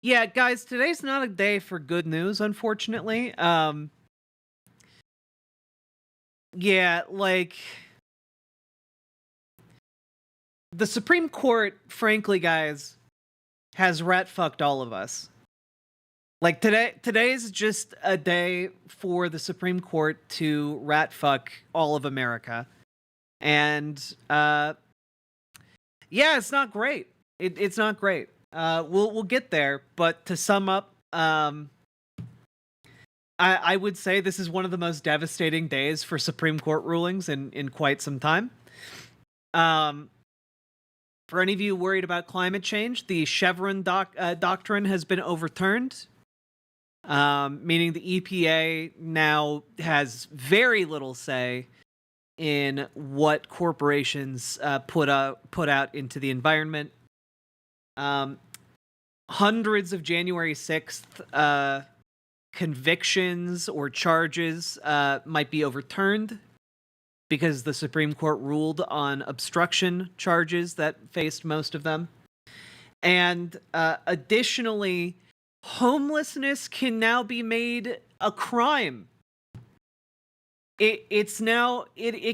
Yeah, guys, today's not a day for good news, unfortunately. Yeah, like the Supreme Court, frankly, guys, has rat fucked all of us. Like today's just a day for the Supreme Court to rat fuck all of America. And yeah, it's not great. It's not great. We'll get there, but to sum up, I would say this is one of the most devastating days for Supreme Court rulings in quite some time. Um, for any of you worried about climate change, the Chevron doctrine has been overturned, meaning the EPA now has very little say in what corporations put out into the environment. Hundreds of January 6th convictions or charges might be overturned because the Supreme Court ruled on obstruction charges that faced most of them. And additionally, homelessness can now be made a crime. It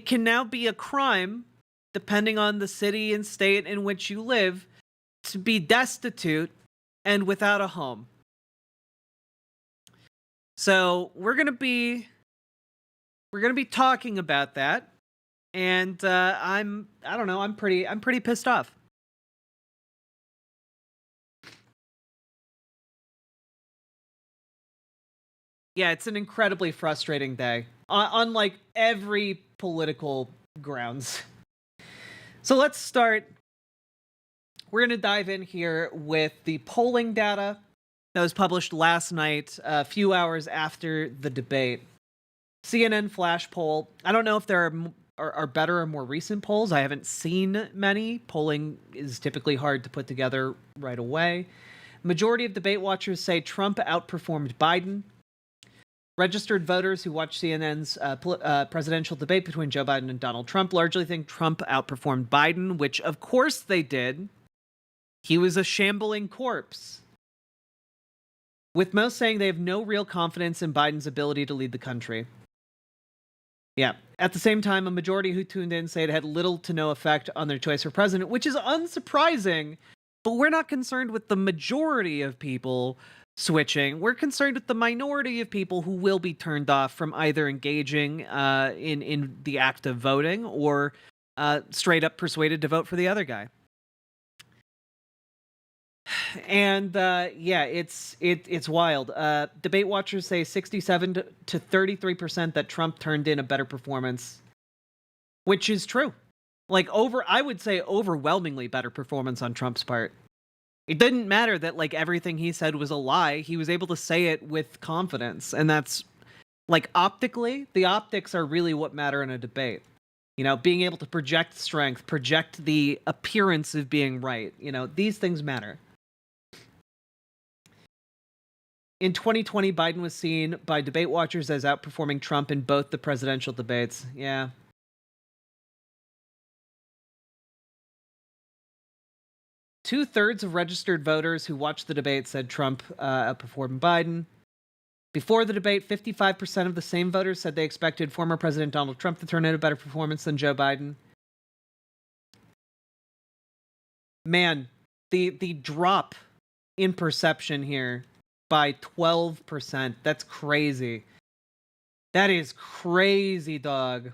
can now be a crime, depending on the city and state in which you live, to be destitute and without a home. So we're gonna be talking about that, and I don't know, I'm pretty pissed off. Yeah, it's an incredibly frustrating day on like every political grounds. So let's start. We're gonna dive in here with the polling data that was published last night, a few hours after the debate. CNN flash poll. I don't know if there are better or more recent polls. I haven't seen many. Polling is typically hard to put together right away. Majority of debate watchers say Trump outperformed Biden. Registered voters who watch CNN's presidential debate between Joe Biden and Donald Trump largely think Trump outperformed Biden, which of course they did. He was a shambling corpse. With most saying they have no real confidence in Biden's ability to lead the country. Yeah. At the same time, a majority who tuned in say it had little to no effect on their choice for president, which is unsurprising, but we're not concerned with the majority of people switching. We're concerned with the minority of people who will be turned off from either engaging in the act of voting or straight up persuaded to vote for the other guy. And yeah, it's wild. Debate watchers say 67 to 33% that Trump turned in a better performance, which is true. Like I would say overwhelmingly better performance on Trump's part. It didn't matter that like everything he said was a lie. He was able to say it with confidence, and that's like optically, the optics are really what matter in a debate. You know, being able to project strength, project the appearance of being right. You know, these things matter. In 2020, Biden was seen by debate watchers as outperforming Trump in both the presidential debates. Yeah. Two-thirds of registered voters who watched the debate said Trump outperformed Biden. Before the debate, 55% of the same voters said they expected former President Donald Trump to turn in a better performance than Joe Biden. Man, the drop in perception here by 12%. That's crazy. That is crazy, dog.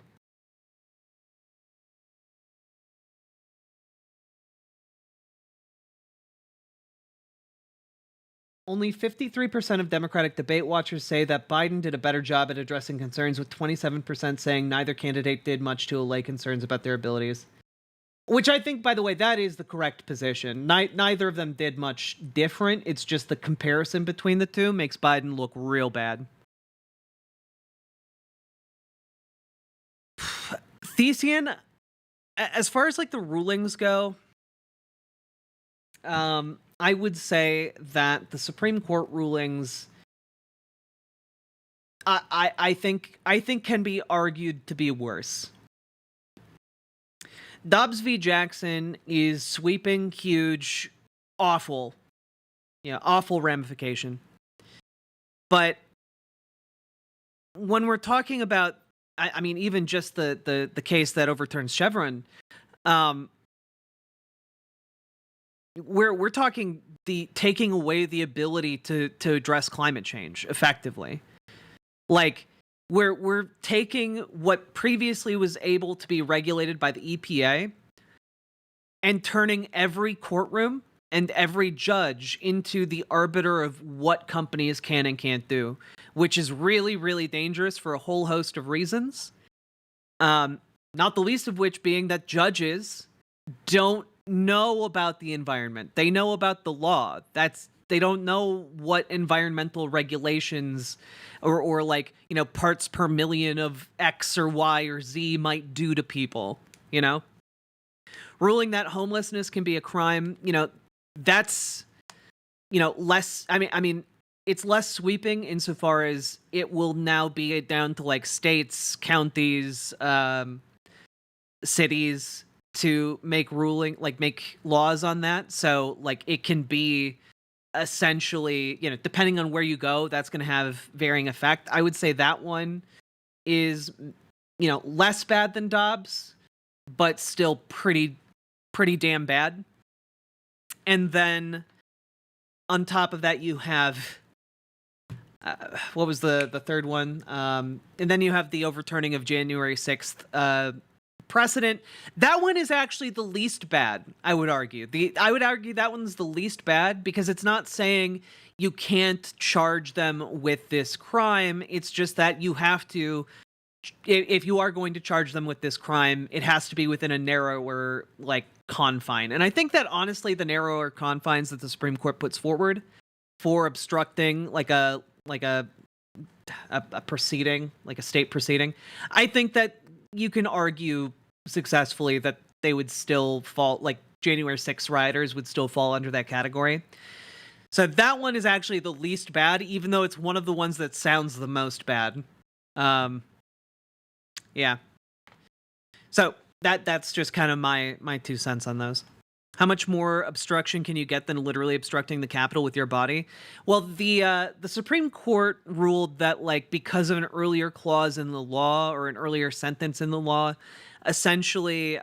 Only 53% of Democratic debate watchers say that Biden did a better job at addressing concerns, with 27% saying neither candidate did much to allay concerns about their abilities. Which I think, by the way, that is the correct position. Neither of them did much different. It's just the comparison between the two makes Biden look real bad. Thesian, as far as like the rulings go, I would say that the Supreme Court rulings, I think can be argued to be worse. Dobbs v. Jackson is sweeping, huge, awful. awful ramification. But when we're talking about, I mean, even just the case that overturns Chevron, we're talking the taking away the ability to address climate change effectively. Like, we're taking what previously was able to be regulated by the EPA and turning every courtroom and every judge into the arbiter of what companies can and can't do, which is really, really dangerous for a whole host of reasons. Not the least of which being that judges don't know about the environment. They know about the law. They don't know what environmental regulations or like, parts per million of X or Y or Z might do to people, Ruling that homelessness can be a crime, that's, less, I mean, it's less sweeping insofar as it will now be down to like states, counties, cities to make laws on that. So like it can be essentially, depending on where you go, that's going to have varying effect. I would say that one is, less bad than Dobbs, but still pretty damn bad. And then on top of that, you have what was the third one? And then you have the overturning of January 6th precedent. That one is actually the least bad, I would argue. I would argue that one's the least bad because it's not saying you can't charge them with this crime. It's just that you have to, if you are going to charge them with this crime, it has to be within a narrower confine. And I think that honestly, the narrower confines that the Supreme Court puts forward for obstructing a proceeding, like a state proceeding, I think that you can argue successfully that they would still fall, like January 6th rioters would still fall under that category. So that one is actually the least bad, even though it's one of the ones that sounds the most bad. Yeah. So that's just kind of my 2 cents on those. How much more obstruction can you get than literally obstructing the Capitol with your body? Well, the Supreme Court ruled that because of an earlier clause in the law or an earlier sentence in the law, essentially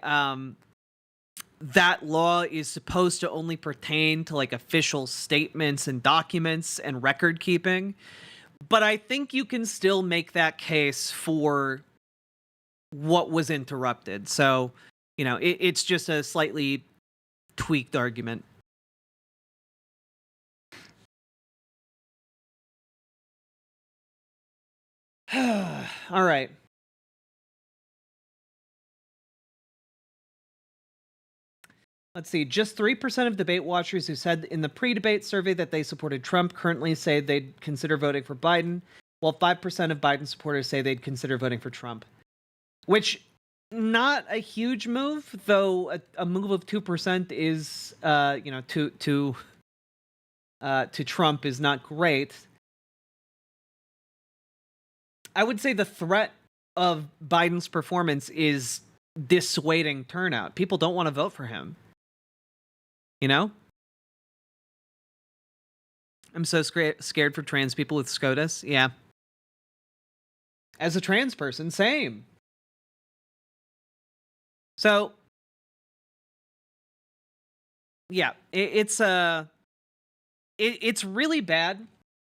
that law is supposed to only pertain to official statements and documents and record keeping. But I think you can still make that case for what was interrupted. So, it's just a slightly tweaked argument. All right. Let's see. Just 3% of debate watchers who said in the pre-debate survey that they supported Trump currently say they'd consider voting for Biden, while 5% of Biden supporters say they'd consider voting for Trump. Which, not a huge move, though a move of 2% is, to Trump is not great. I would say the threat of Biden's performance is dissuading turnout. People don't want to vote for him. I'm so scared for trans people with SCOTUS. Yeah. As a trans person, same. So, yeah, it's really bad.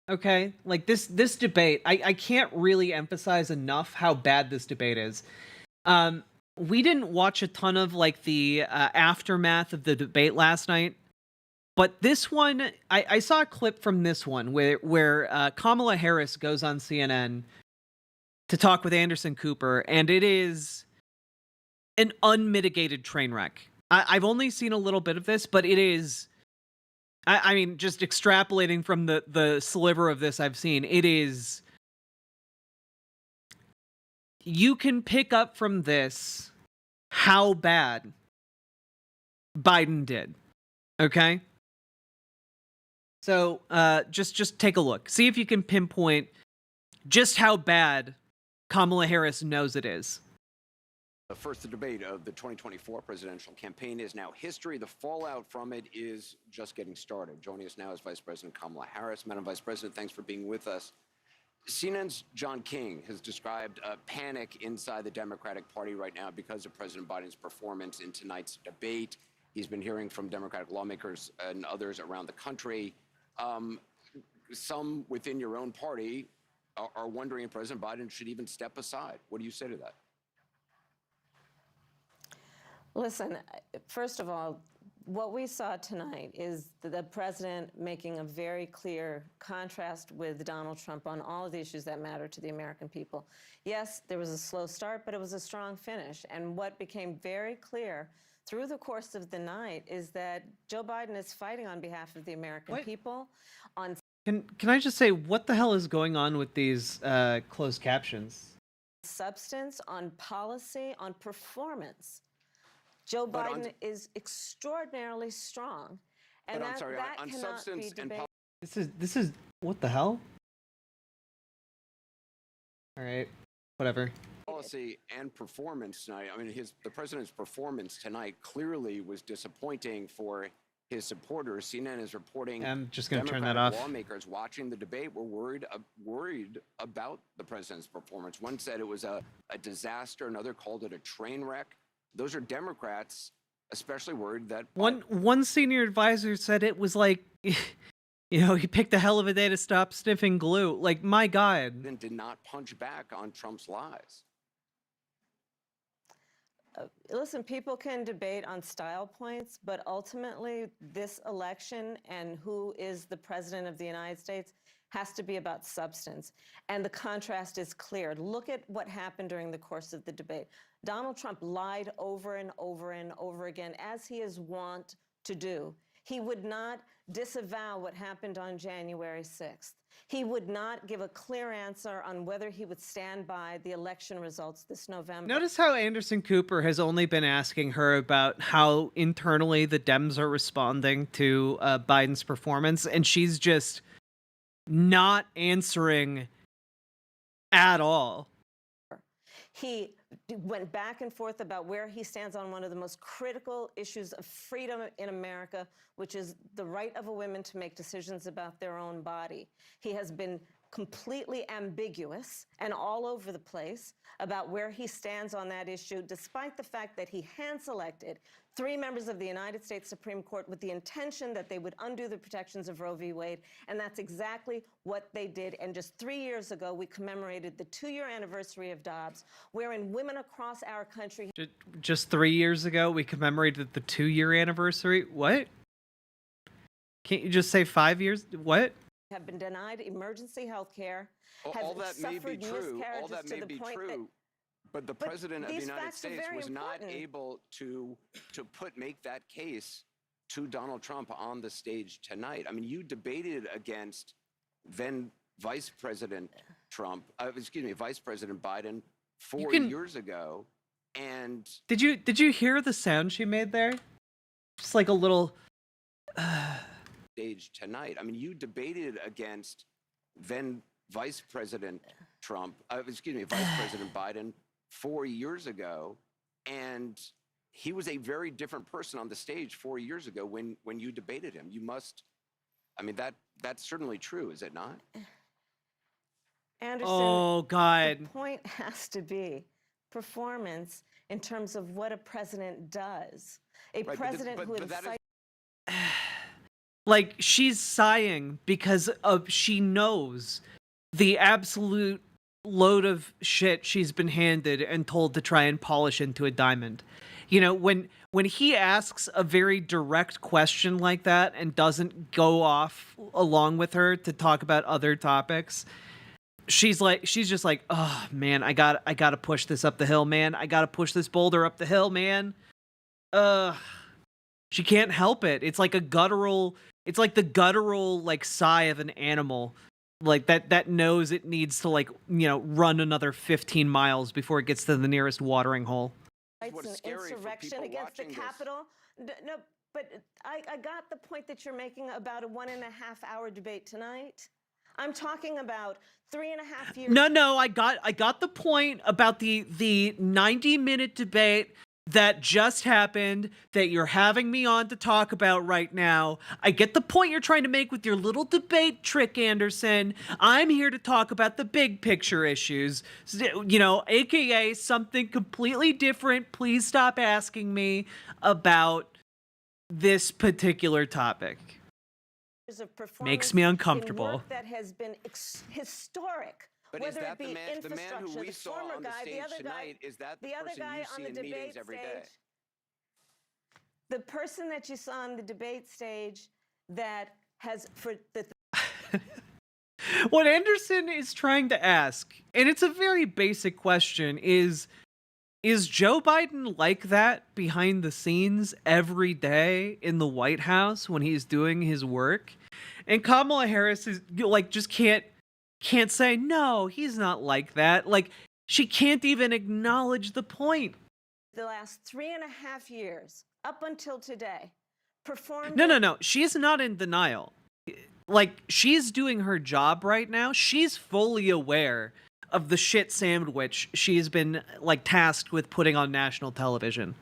Okay, this debate, I can't really emphasize enough how bad this debate is. We didn't watch a ton of the aftermath of the debate last night, but this one, I saw a clip from this one where Kamala Harris goes on CNN to talk with Anderson Cooper, and it is an unmitigated train wreck. I've only seen a little bit of this, but it is. I mean, just extrapolating from the sliver of this I've seen, it is. You can pick up from this how bad Biden did. Okay? So, just take a look. See if you can pinpoint just how bad Kamala Harris knows it is. The first debate of the 2024 presidential campaign is now history. The fallout from it is just getting started. Joining us now is Vice President Kamala Harris. Madam Vice President, thanks for being with us. CNN's John King has described a panic inside the Democratic Party right now because of President Biden's performance in tonight's debate. He's been hearing from Democratic lawmakers and others around the country. Some within your own party are wondering if President Biden should even step aside. What do you say to that? Listen, first of all, what we saw tonight is the president making a very clear contrast with Donald Trump on all of the issues that matter to the American people. Yes, there was a slow start, but it was a strong finish. And what became very clear through the course of the night is that Joe Biden is fighting on behalf of the American people. Can I just say, what the hell is going on with these closed captions? Substance, on policy, on performance. Joe Biden is extraordinarily strong, and that cannot be debated. This is what the hell? All right, whatever. Policy and performance tonight. I mean, the president's performance tonight clearly was disappointing for his supporters. CNN is reporting. I'm just going to turn that off. Lawmakers watching the debate were worried about the president's performance. One said it was a disaster. Another called it a train wreck. Those are Democrats, especially worried that one senior advisor said it was like, you know, he picked a hell of a day to stop sniffing glue. Like, my God. Then did not punch back on Trump's lies. Listen, people can debate on style points, but ultimately this election and who is the president of the United States has to be about substance. And the contrast is clear. Look at what happened during the course of the debate. Donald Trump lied over and over and over again, as he is wont to do. He would not disavow what happened on January 6th. He would not give a clear answer on whether he would stand by the election results this November. Notice how Anderson Cooper has only been asking her about how internally the Dems are responding to Biden's performance, and she's just not answering at all. He went back and forth about where he stands on one of the most critical issues of freedom in America, which is the right of a woman to make decisions about their own body. He has been completely ambiguous and all over the place about where he stands on that issue, despite the fact that he hand-selected 3 members of the United States Supreme Court with the intention that they would undo the protections of Roe v. Wade, and that's exactly what they did. And just 3 years ago, we commemorated the 2-year anniversary of Dobbs, wherein women across our country... Just 3 years ago, we commemorated the 2-year anniversary? What? Can't you just say 5 years? What? Have been denied emergency health care, all that may be true. All that may be true. But the president of the United States was not able to make that case to Donald Trump on the stage tonight. I mean, you debated against then Vice President Biden 4 years ago, and did you hear the sound she made there? Just like a little. Stage tonight. I mean, you debated against then Vice President Biden 4 years ago, and he was a very different person on the stage 4 years ago when you debated him. You must, I mean, that's certainly true, is it not? Anderson, oh God. The point has to be performance in terms of what a president does. A president who incites. Like, she's sighing because she knows the absolute load of shit she's been handed and told to try and polish into a diamond. You know, when he asks a very direct question like that and doesn't go off along with her to talk about other topics, she's just like, oh man, I gotta push this up the hill, man. I gotta push this boulder up the hill, man. She can't help it. It's like the guttural like sigh of an animal, like that knows it needs to, like, you know, run another 15 miles before it gets to the nearest watering hole. It's an insurrection against the Capitol. No, but I got the point that you're making about a 1.5-hour debate tonight. I'm talking about 3.5 years. No, I got the point about the 90-minute debate that just happened that you're having me on to talk about right now. I get the point you're trying to make with your little debate trick, Anderson. I'm here to talk about the big picture issues, you know, aka something completely different. Please stop asking me about this particular topic. Of performance Makes me in uncomfortable. work that has been historic. But whether is that it be the man who infrastructure, we the saw former on the guy, stage the other tonight? guy, Is that the the other person guy you on see the in debate meetings every day? stage, the person that you saw on the debate stage that has for the What Anderson is trying to ask, and it's a very basic question, is Joe Biden like that behind the scenes every day in the White House when he's doing his work? And Kamala Harris is like just can't say no, he's not like that. Like she can't even acknowledge the point. the last 3.5 years up until today performed. No. She is not in denial. Like she's doing her job right now. She's fully aware of the shit sandwich she's been like tasked with putting on national television.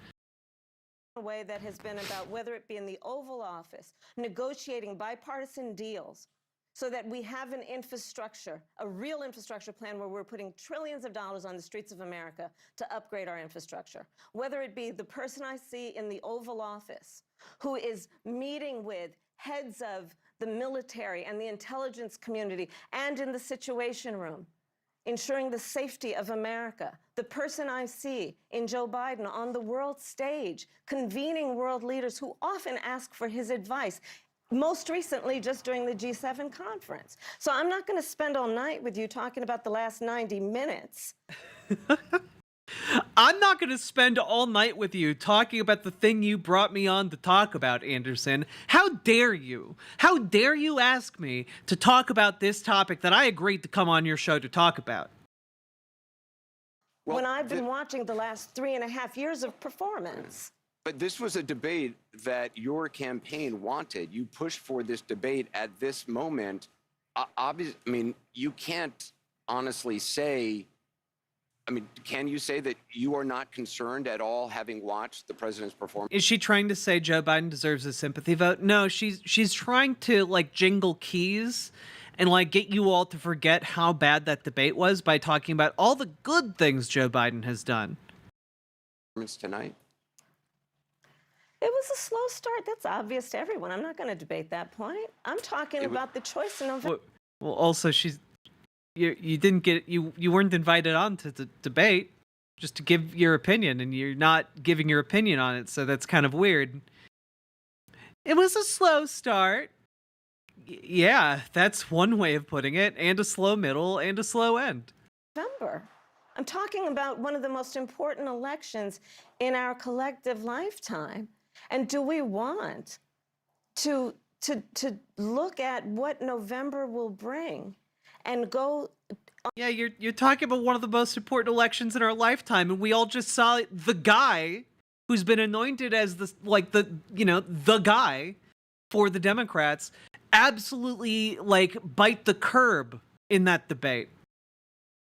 A way that has been about whether it be in the Oval Office, negotiating bipartisan deals so that we have an infrastructure, a real infrastructure plan where we're putting trillions of dollars on the streets of America to upgrade our infrastructure. Whether it be the person I see in the Oval Office who is meeting with heads of the military and the intelligence community and in the Situation Room, ensuring the safety of America. The person I see in Joe Biden on the world stage, convening world leaders who often ask for his advice, most recently just during the G7 conference. So I'm not going to spend all night with you talking about the last 90 minutes. I'm not going to spend all night with you talking about the thing you brought me on to talk about, Anderson. How dare you? How dare you ask me to talk about this topic that I agreed to come on your show to talk about? Well, when I've been watching the last 3.5 years of performance. But this was a debate that your campaign wanted. You pushed for this debate at this moment. Obviously, I mean, you can't honestly say, I mean, can you say that you are not concerned at all having watched the president's performance? Is she trying to say Joe Biden deserves a sympathy vote? No, she's trying to like jingle keys and like get you all to forget how bad that debate was by talking about all the good things Joe Biden has done. Tonight? It was a slow start. That's obvious to everyone. I'm not going to debate that point. I'm talking about the choice in November. Well, also you didn't get you weren't invited on to the debate just to give your opinion, and you're not giving your opinion on it, so that's kind of weird. It was a slow start. Yeah, that's one way of putting it, and a slow middle and a slow end. November. I'm talking about one of the most important elections in our collective lifetime. And do we want to look at what November will bring and go? Yeah, you're talking about one of the most important elections in our lifetime, and we all just saw the guy who's been anointed as the guy for the Democrats absolutely like bite the curb in that debate.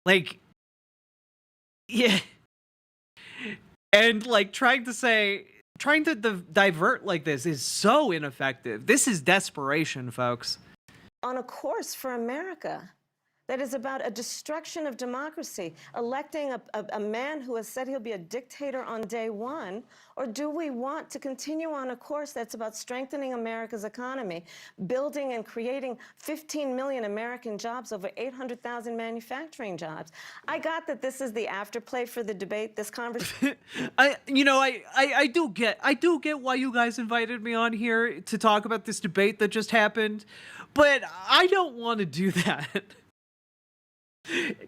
Like, yeah. And like trying to divert like this is so ineffective. This is desperation, folks. On a course for America that is about a destruction of democracy, electing a man who has said he'll be a dictator on day one? Or do we want to continue on a course that's about strengthening America's economy, building and creating 15 million American jobs, over 800,000 manufacturing jobs? I got that this is the afterplay for the debate, this conversation. I do get why you guys invited me on here to talk about this debate that just happened, but I don't want to do that.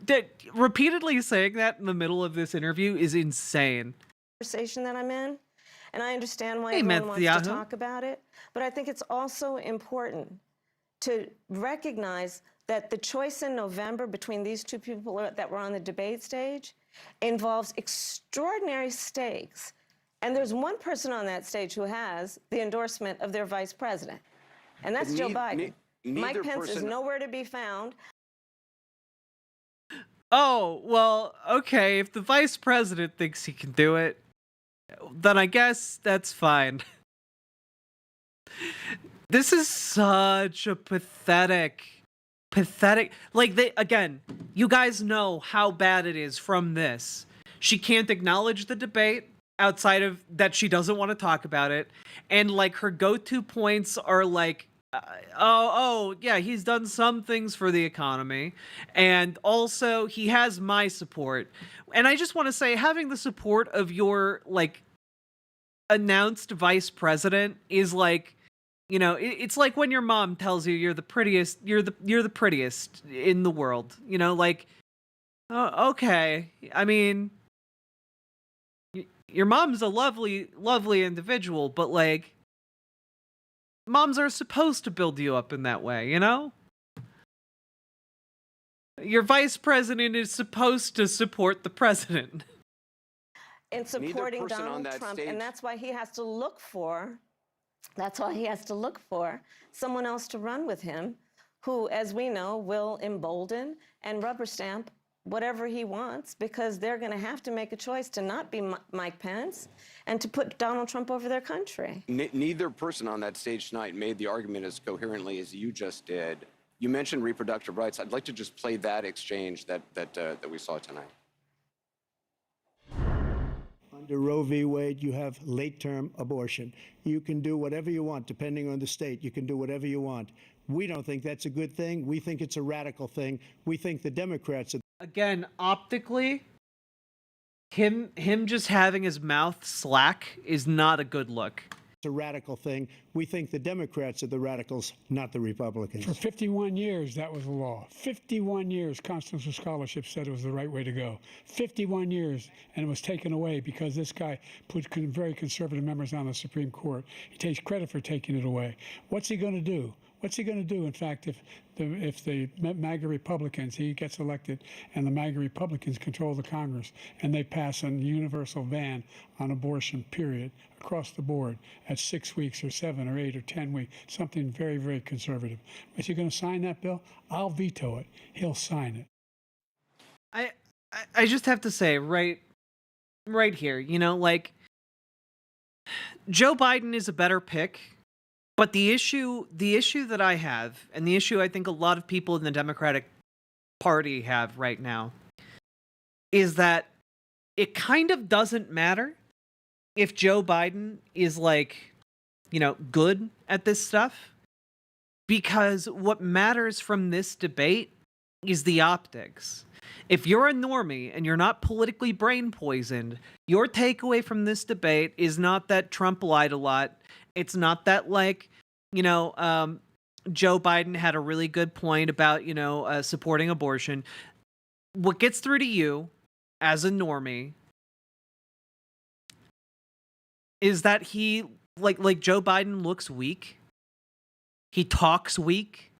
That repeatedly saying that in the middle of this interview is insane. Conversation that I'm in, and I understand why Hey, everyone wants Yahoo. to talk about it, but I think it's also important to recognize that the choice in November between these two people that were on the debate stage involves extraordinary stakes. And there's one person on that stage who has the endorsement of their vice president, and that's Joe Biden. Mike Neither Pence is person. nowhere to be found. Oh, well, okay, if the vice president thinks he can do it, then I guess that's fine. This is such a pathetic, like, again, you guys know how bad it is from this. She can't acknowledge the debate outside of that, she doesn't want to talk about it, and like her go-to points are like, yeah, he's done some things for the economy, and also he has my support. And I just want to say, having the support of your like announced vice president is like, you know, it's like when your mom tells you you're the prettiest, you're the prettiest in the world, you know, like, okay, I mean, your mom's a lovely individual, but like, moms are supposed to build you up in that way, you know? Your vice president is supposed to support the president. In supporting person on Donald that Trump, stage- and that's why he has to look for someone else to run with him, who, as we know, will embolden and rubber stamp whatever he wants, because they're going to have to make a choice to not be Mike Pence and to put Donald Trump over their country. Neither person on that stage tonight made the argument as coherently as you just did. You mentioned reproductive rights. I'd like to just play that exchange that we saw tonight. Under Roe v. Wade, you have late-term abortion. You can do whatever you want, depending on the state. You can do whatever you want. We don't think that's a good thing. We think it's a radical thing. We think the Democrats are... Again, optically, him just having his mouth slack is not a good look. It's a radical thing. We think the Democrats are the radicals, not the Republicans. For 51 years, that was the law. 51 years, Constitutional Scholarship said it was the right way to go. 51 years, and it was taken away because this guy put very conservative members on the Supreme Court. He takes credit for taking it away. What's he going to do? What's he going to do, in fact, if the MAGA Republicans, he gets elected, and the MAGA Republicans control the Congress, and they pass a universal ban on abortion, period, across the board at 6 weeks or 7 or 8 or 10 weeks, something very, very conservative. Is he going to sign that bill? I'll veto it. He'll sign it. I just have to say, right here, you know, like, Joe Biden is a better pick. But the issue that I have, and the issue I think a lot of people in the Democratic Party have right now, is that it kind of doesn't matter if Joe Biden is like, you know, good at this stuff, because what matters from this debate is the optics. If you're a normie and you're not politically brain poisoned, your takeaway from this debate is not that Trump lied a lot. It's not that, like, you know, Joe Biden had a really good point about, you know, supporting abortion. What gets through to you as a normie is that he, like Joe Biden looks weak. He talks weak.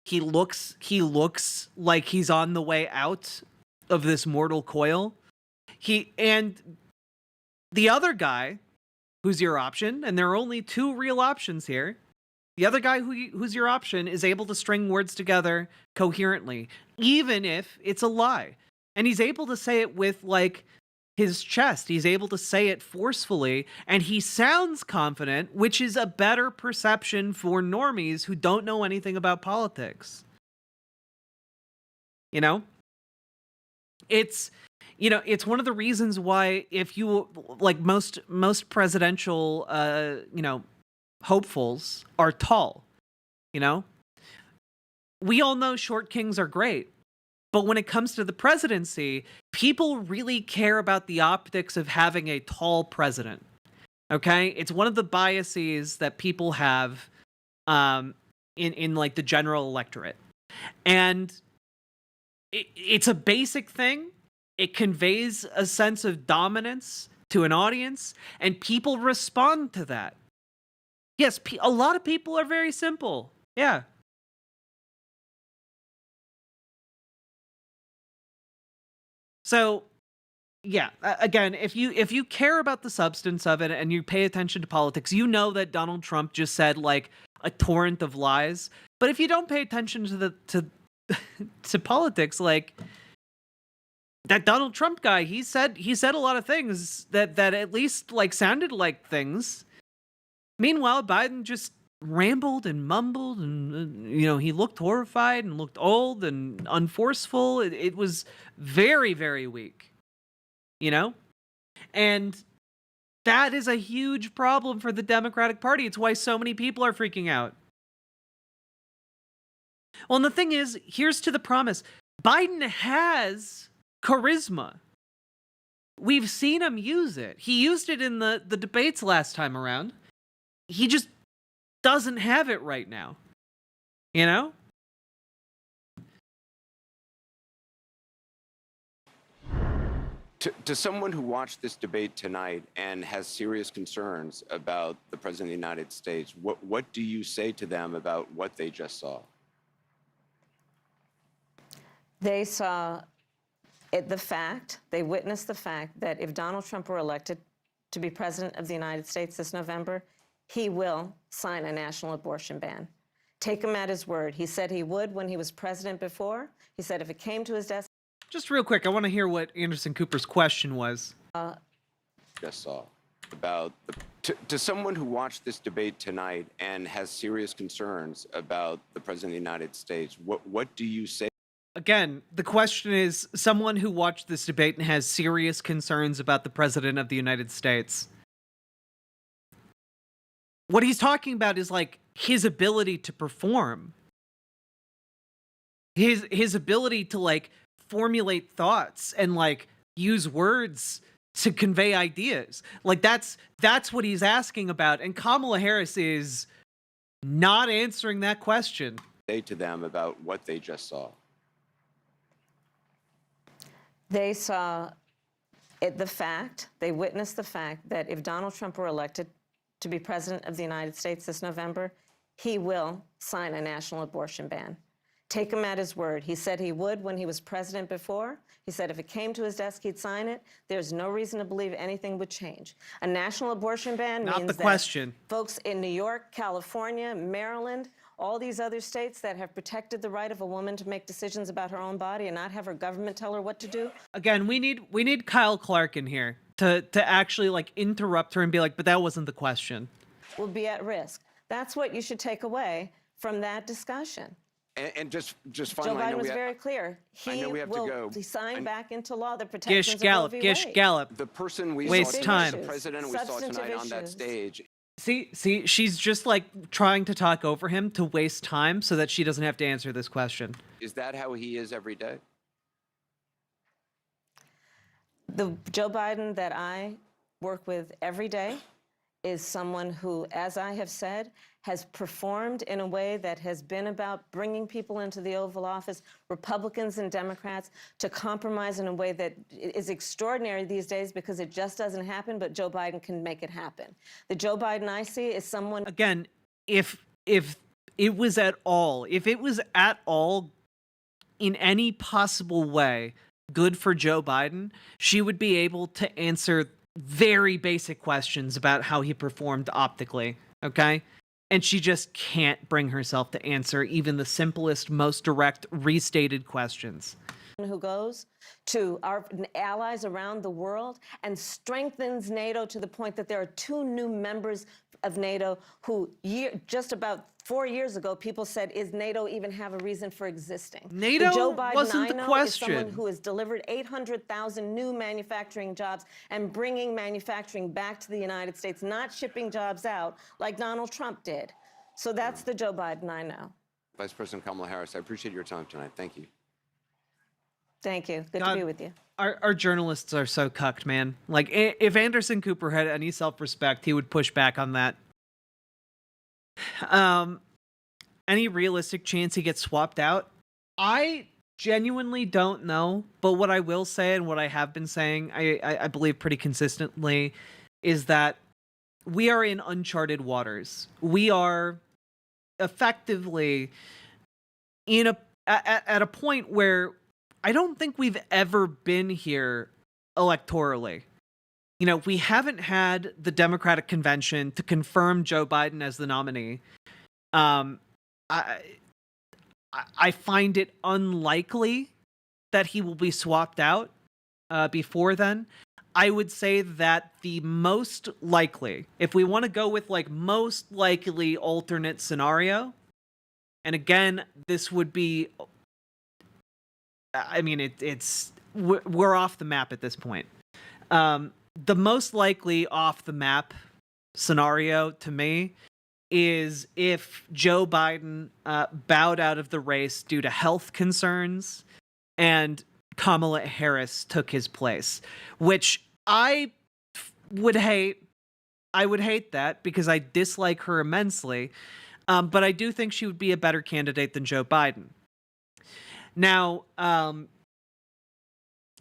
He looks like he's on the way out of this mortal coil. And the other guy, who's your option, and there are only two real options here. The other guy who's your option is able to string words together coherently, even if it's a lie. And he's able to say it with, like, his chest. He's able to say it forcefully, and he sounds confident, which is a better perception for normies who don't know anything about politics. You know? It's one of the reasons why, if you, like, most presidential, you know, hopefuls are tall, you know? We all know short kings are great, but when it comes to the presidency, people really care about the optics of having a tall president, okay? It's one of the biases that people have in like, the general electorate. And it's a basic thing. It conveys a sense of dominance to an audience, and people respond to that. Yes, a lot of people are very simple. Yeah. So, yeah, again, if you care about the substance of it and you pay attention to politics, you know that Donald Trump just said, like, a torrent of lies. But if you don't pay attention to politics, like that Donald Trump guy, he said a lot of things that at least like sounded like things. Meanwhile, Biden just rambled and mumbled, and he looked horrified and looked old and unforceful. It was very, very weak, and that is a huge problem for the Democratic Party. It's why so many people are freaking out. Well, and the thing is, here's to the promise. Biden has charisma. We've seen him use it. He used it in the debates last time around. He just doesn't have it right now. To someone who watched this debate tonight and has serious concerns about the President of the United States, what do you say to them about what they just saw? They saw they witnessed the fact that if Donald Trump were elected to be president of the United States this November, he will sign a national abortion ban. Take him at his word. He said he would when he was president before. He said if it came to his desk. Just real quick, I want to hear what Anderson Cooper's question was. Just saw about to someone who watched this debate tonight and has serious concerns about the President of the United States, what do you say? Again, the question is someone who watched this debate and has serious concerns about the President of the United States. What he's talking about is like his ability to perform. His ability to like formulate thoughts and like use words to convey ideas. Like that's what he's asking about. And Kamala Harris is not answering that question. Say to them about what they just saw. They saw they witnessed the fact that if Donald Trump were elected to be president of the United States this November, he will sign a national abortion ban. Take him at his word. He said he would when he was president before. He said if it came to his desk, he'd sign it. There's no reason to believe anything would change. A national abortion ban Not means the question. that folks in New York, California, Maryland, all these other states that have protected the right of a woman to make decisions about her own body and not have her government tell her what to do. Again, we need Kyle Clark in here to actually like interrupt her and be like, but that wasn't the question. Will be at risk. That's what you should take away from that discussion. And just Joe finally, Biden was very clear. He will sign back into law the protections of Roe v. Gish Wade. Gallop. the person we Waste saw time. tonight, the president we saw Substantive tonight on that issues. stage. See, she's just like trying to talk over him to waste time so that she doesn't have to answer this question. Is that how he is every day? The Joe Biden that I work with every day is someone who, as I have said, has performed in a way that has been about bringing people into the Oval Office, Republicans and Democrats, to compromise in a way that is extraordinary these days because it just doesn't happen, but Joe Biden can make it happen. The Joe Biden I see is someone... Again, if it was at all in any possible way good for Joe Biden, she would be able to answer very basic questions about how he performed optically, okay? And she just can't bring herself to answer even the simplest, most direct, restated questions. Who goes to our allies around the world and strengthens NATO to the point that there are 2 new members of NATO who just about 4 years ago, people said, is NATO even have a reason for existing? NATO the Joe Biden wasn't I the know question. Is someone who has delivered 800,000 new manufacturing jobs and bringing manufacturing back to the United States, not shipping jobs out like Donald Trump did. So that's the Joe Biden I know. Vice President Kamala Harris, I appreciate your time tonight. Thank you. Thank you. Good God, to be with you. Our journalists are so cucked, man. Like, if Anderson Cooper had any self-respect, he would push back on that. Any realistic chance he gets swapped out? I genuinely don't know, but what I will say and what I have been saying, I believe pretty consistently, is that we are in uncharted waters. We are effectively at a point where I don't think we've ever been here electorally. You know, we haven't had the Democratic convention to confirm Joe Biden as the nominee. Um, I I find it unlikely that he will be swapped out before then. I would say that the most likely, if we want to go with like most likely alternate scenario, and again, this would be, I mean, we're off the map at this point. The most likely off the map scenario to me is if Joe Biden bowed out of the race due to health concerns and Kamala Harris took his place, which I would hate. I would hate that because I dislike her immensely. But I do think she would be a better candidate than Joe Biden. Now,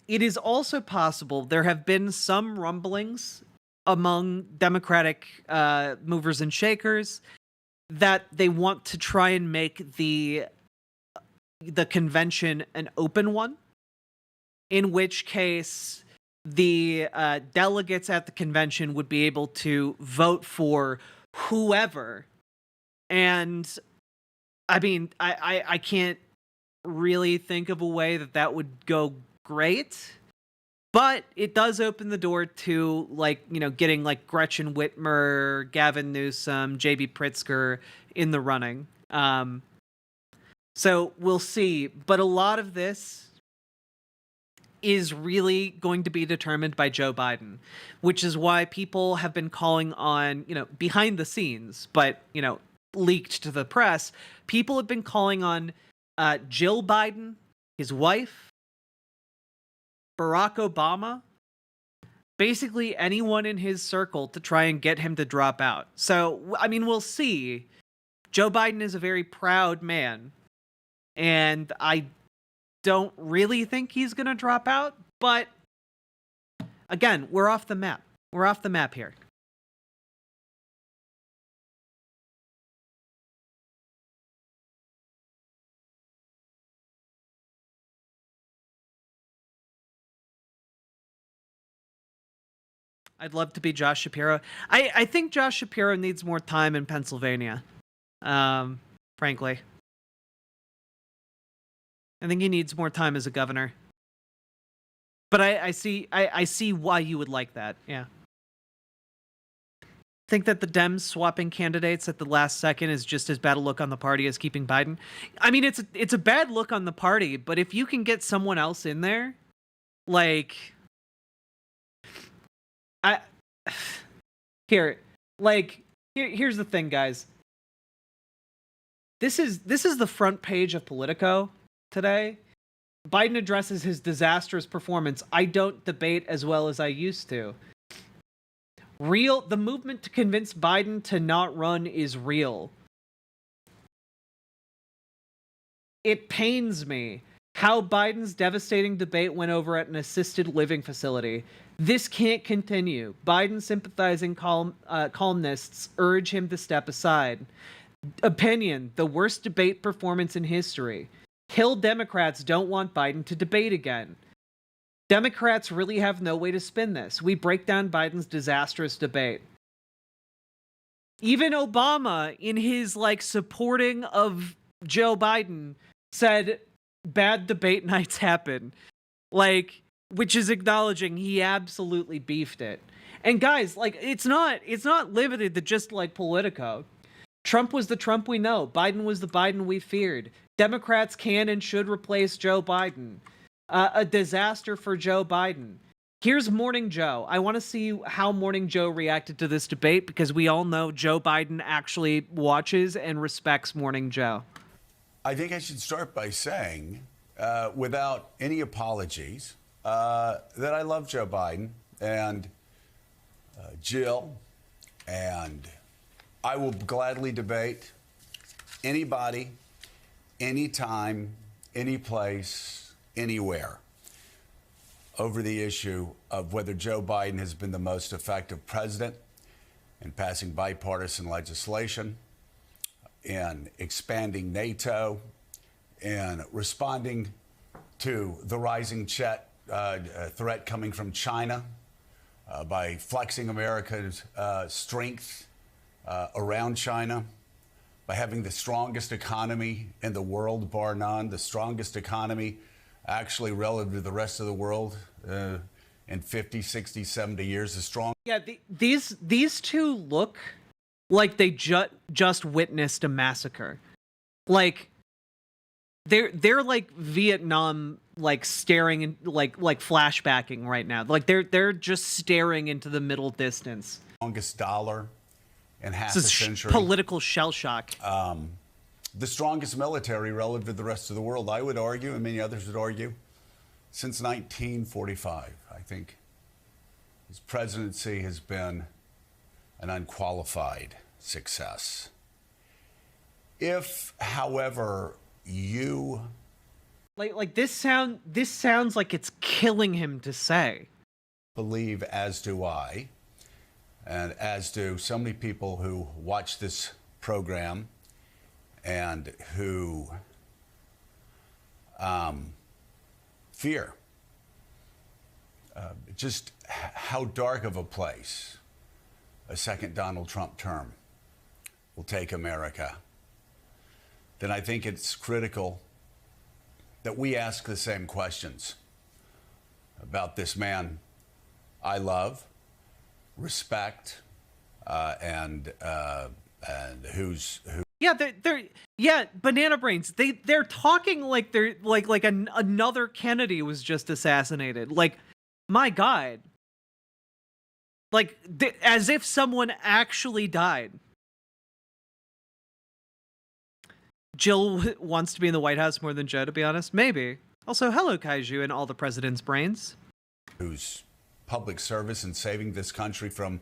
it is also possible there have been some rumblings among Democratic movers and shakers that they want to try and make the convention an open one, in which case the delegates at the convention would be able to vote for whoever. And I mean, I can't really think of a way that would go great, but it does open the door to, like, you know, getting like Gretchen Whitmer, Gavin Newsom, JB Pritzker in the running. So we'll see. But a lot of this is really going to be determined by Joe Biden, which is why people have been calling on, you know, behind the scenes, but, you know, leaked to the press, people have been calling on Jill Biden, his wife, Barack Obama, basically anyone in his circle to try and get him to drop out. So, I mean, we'll see. Joe Biden is a very proud man, and I don't really think he's going to drop out, but again, we're off the map. We're off the map here. I'd love to be Josh Shapiro. I think Josh Shapiro needs more time in Pennsylvania, frankly. I think he needs more time as a governor. But I see why you would like that, yeah. Think that the Dems swapping candidates at the last second is just as bad a look on the party as keeping Biden? I mean, it's a bad look on the party, but if you can get someone else in there, like... Here's the thing, guys. This is the front page of Politico today. Biden addresses his disastrous performance. I don't debate as well as I used to. The movement to convince Biden to not run is real. It pains me how Biden's devastating debate went over at an assisted living facility. This can't continue. Biden sympathizing columnists urge him to step aside. Opinion: the worst debate performance in history. Hill Democrats don't want Biden to debate again. Democrats really have no way to spin this. We break down Biden's disastrous debate. Even Obama, in his supporting of Joe Biden, said bad debate nights happen. Which is acknowledging he absolutely beefed it. And guys, it's not limited to just Politico. Trump was the Trump we know. Biden was the Biden we feared. Democrats can and should replace Joe Biden. A disaster for Joe Biden. Here's Morning Joe. I want to see how Morning Joe reacted to this debate, because we all know Joe Biden actually watches and respects Morning Joe. I think I should start by saying, without any apologies, that I love Joe Biden and Jill, and I will gladly debate anybody, anytime, any place, anywhere over the issue of whether Joe Biden has been the most effective president in passing bipartisan legislation, in expanding NATO, in responding to the rising threat coming from China, by flexing America's strength around China, by having the strongest economy in the world, bar none, the strongest economy actually relative to the rest of the world in 50, 60, 70 years, the strong. Yeah, these two look like they just witnessed a massacre. Like they're like Vietnam, like staring in, like flashbacking right now. Like they're just staring into the middle distance. Strongest dollar in half This a is century. political shell shock. The strongest military relative to the rest of the world, I would argue, and many others would argue, since 1945. I think his presidency has been an unqualified success. If, however, you Like this sounds like it's killing him to say. believe, as do I, and as do so many people who watch this program and who fear just how dark of a place a second Donald Trump term will take America, then I think it's critical that we ask the same questions about this man I love, respect, and who's. Yeah, they're banana brains. They're talking like they're like another Kennedy was just assassinated. Like, my God. Like as if someone actually died. Jill wants to be in the White House more than Joe, to be honest. Maybe. Also, hello, Kaiju and all the president's brains. Whose public service and saving this country from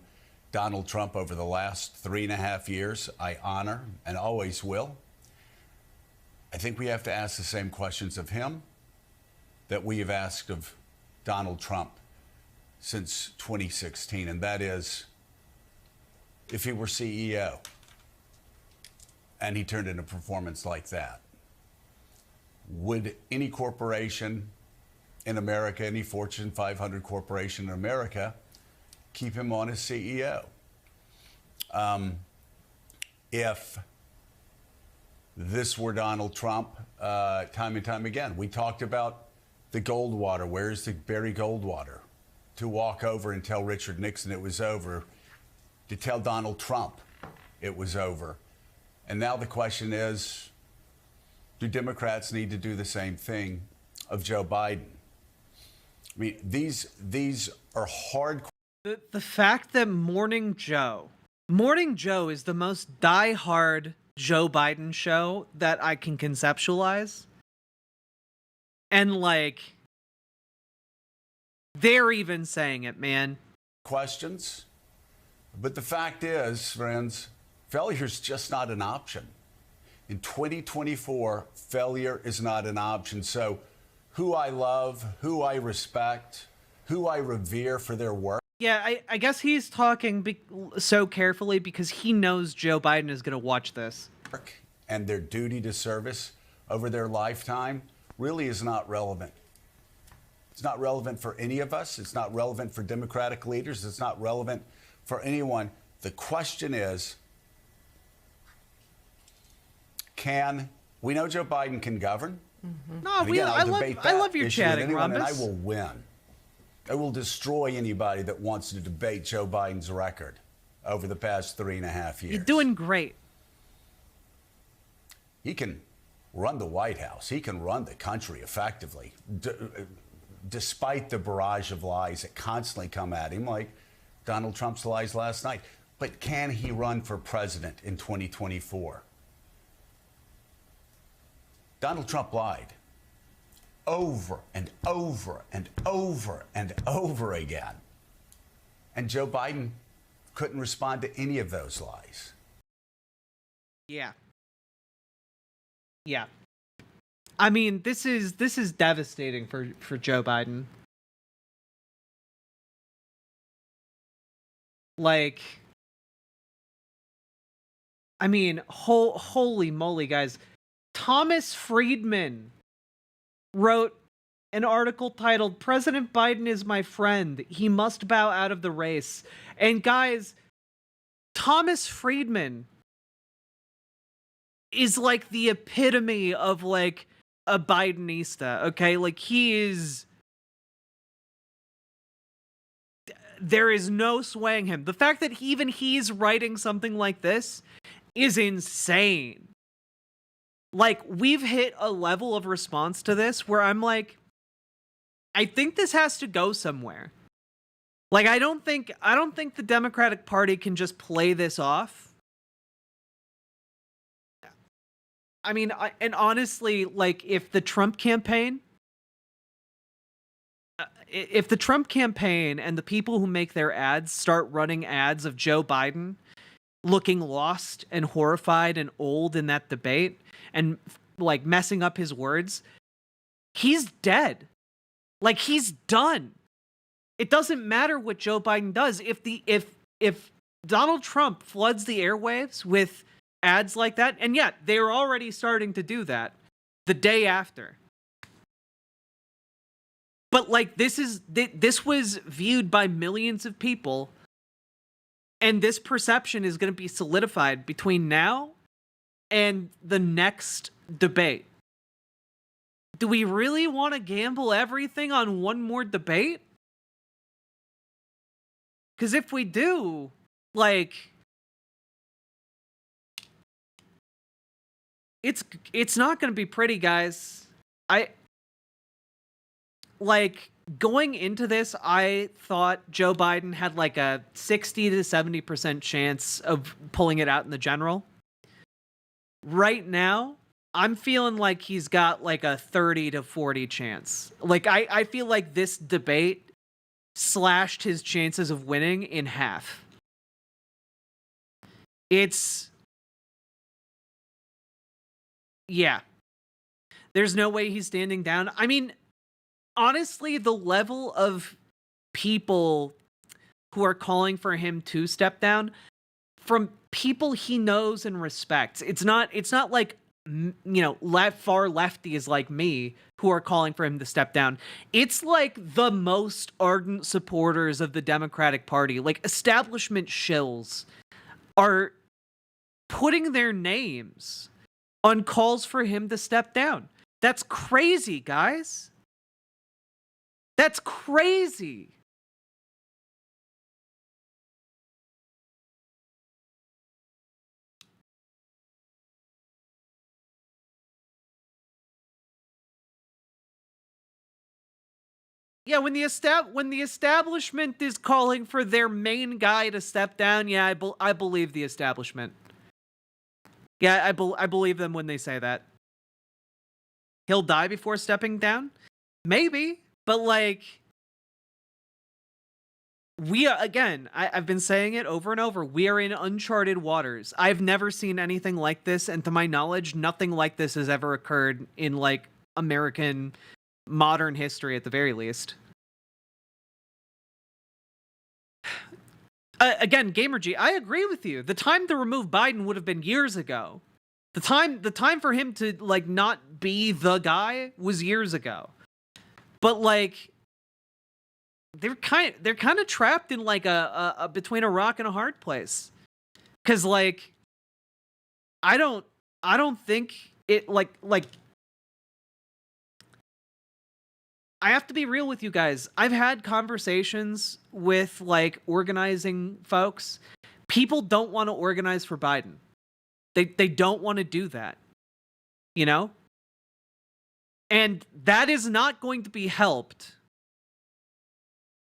Donald Trump over the last 3.5 years, I honor and always will. I think we have to ask the same questions of him that we have asked of Donald Trump since 2016, and that is, if he were CEO and he turned in a performance like that, would any corporation in America, any Fortune 500 corporation in America, keep him on as CEO? If this were Donald Trump, time and time again, we talked about the Goldwater. Where's the Barry Goldwater? To walk over and tell Richard Nixon it was over, to tell Donald Trump it was over. And now the question is, do Democrats need to do the same thing of Joe Biden? I mean, these are hard. The fact that Morning Joe is the most die-hard Joe Biden show that I can conceptualize. And like, they're even saying it, man. Questions. But the fact is, friends, failure is just not an option. In 2024, failure is not an option. So who I love, who I respect, who I revere for their work. Yeah, I guess he's talking so carefully because he knows Joe Biden is going to watch this. And their duty to service over their lifetime really is not relevant. It's not relevant for any of us. It's not relevant for Democratic leaders. It's not relevant for anyone. The question is, we know Joe Biden can govern? No, And again, I love your issue with chatting, anyone, and I Rhombus. will win. I will destroy anybody that wants to debate Joe Biden's record over the past 3.5 years. You're doing great. He can run the White House. He can run the country effectively, despite the barrage of lies that constantly come at him, like Donald Trump's lies last night. But can he run for president in 2024? Donald Trump lied over and over and over and over again. And Joe Biden couldn't respond to any of those lies. Yeah. Yeah. I mean, this is devastating for Joe Biden. Like, I mean, holy moly, guys. Thomas Friedman wrote an article titled "President Biden is my friend. He must bow out of the race." And guys, Thomas Friedman is like the epitome of like a Bidenista, okay? Like there is no swaying him. The fact that even he's writing something like this is insane. Like, we've hit a level of response to this where I'm like, I think this has to go somewhere. Like, I don't think the Democratic Party can just play this off. I mean, and honestly, like, if the Trump campaign and the people who make their ads start running ads of Joe Biden looking lost and horrified and old in that debate and like messing up his words, he's dead. Like, he's done. It doesn't matter what Joe Biden does. If Donald Trump floods the airwaves with ads like that, and yeah, they're already starting to do that the day after. But like, this was viewed by millions of people, and this perception is going to be solidified between now and the next debate. Do we really want to gamble everything on one more debate? Because if we do, like, it's not going to be pretty, guys. Going into this, I thought Joe Biden had like a 60 to 70% chance of pulling it out in the general. Right now, I'm feeling like he's got like a 30 to 40 chance. Like, I feel like this debate slashed his chances of winning in half. Yeah. There's no way he's standing down. I mean, honestly, the level of people who are calling for him to step down, from people he knows and respects, it's not like, you know, far lefties like me who are calling for him to step down. It's like the most ardent supporters of the Democratic Party, like establishment shills, are putting their names on calls for him to step down. That's crazy, guys. That's crazy. Yeah, when the establishment is calling for their main guy to step down, yeah, I believe the establishment. Yeah, I believe them when they say that. He'll die before stepping down? Maybe, but like, we are, again, I've been saying it over and over, we are in uncharted waters. I've never seen anything like this, and to my knowledge, nothing like this has ever occurred in like American modern history at the very least. Again, GamerG, I agree with you. The time to remove Biden would have been years ago. The time for him to like not be the guy was years ago. But like, they're kind of trapped in like a between a rock and a hard place. Cause like, I don't think it like I have to be real with you guys. I've had conversations with like organizing folks. People don't want to organize for Biden. They don't want to do that. You know? And that is not going to be helped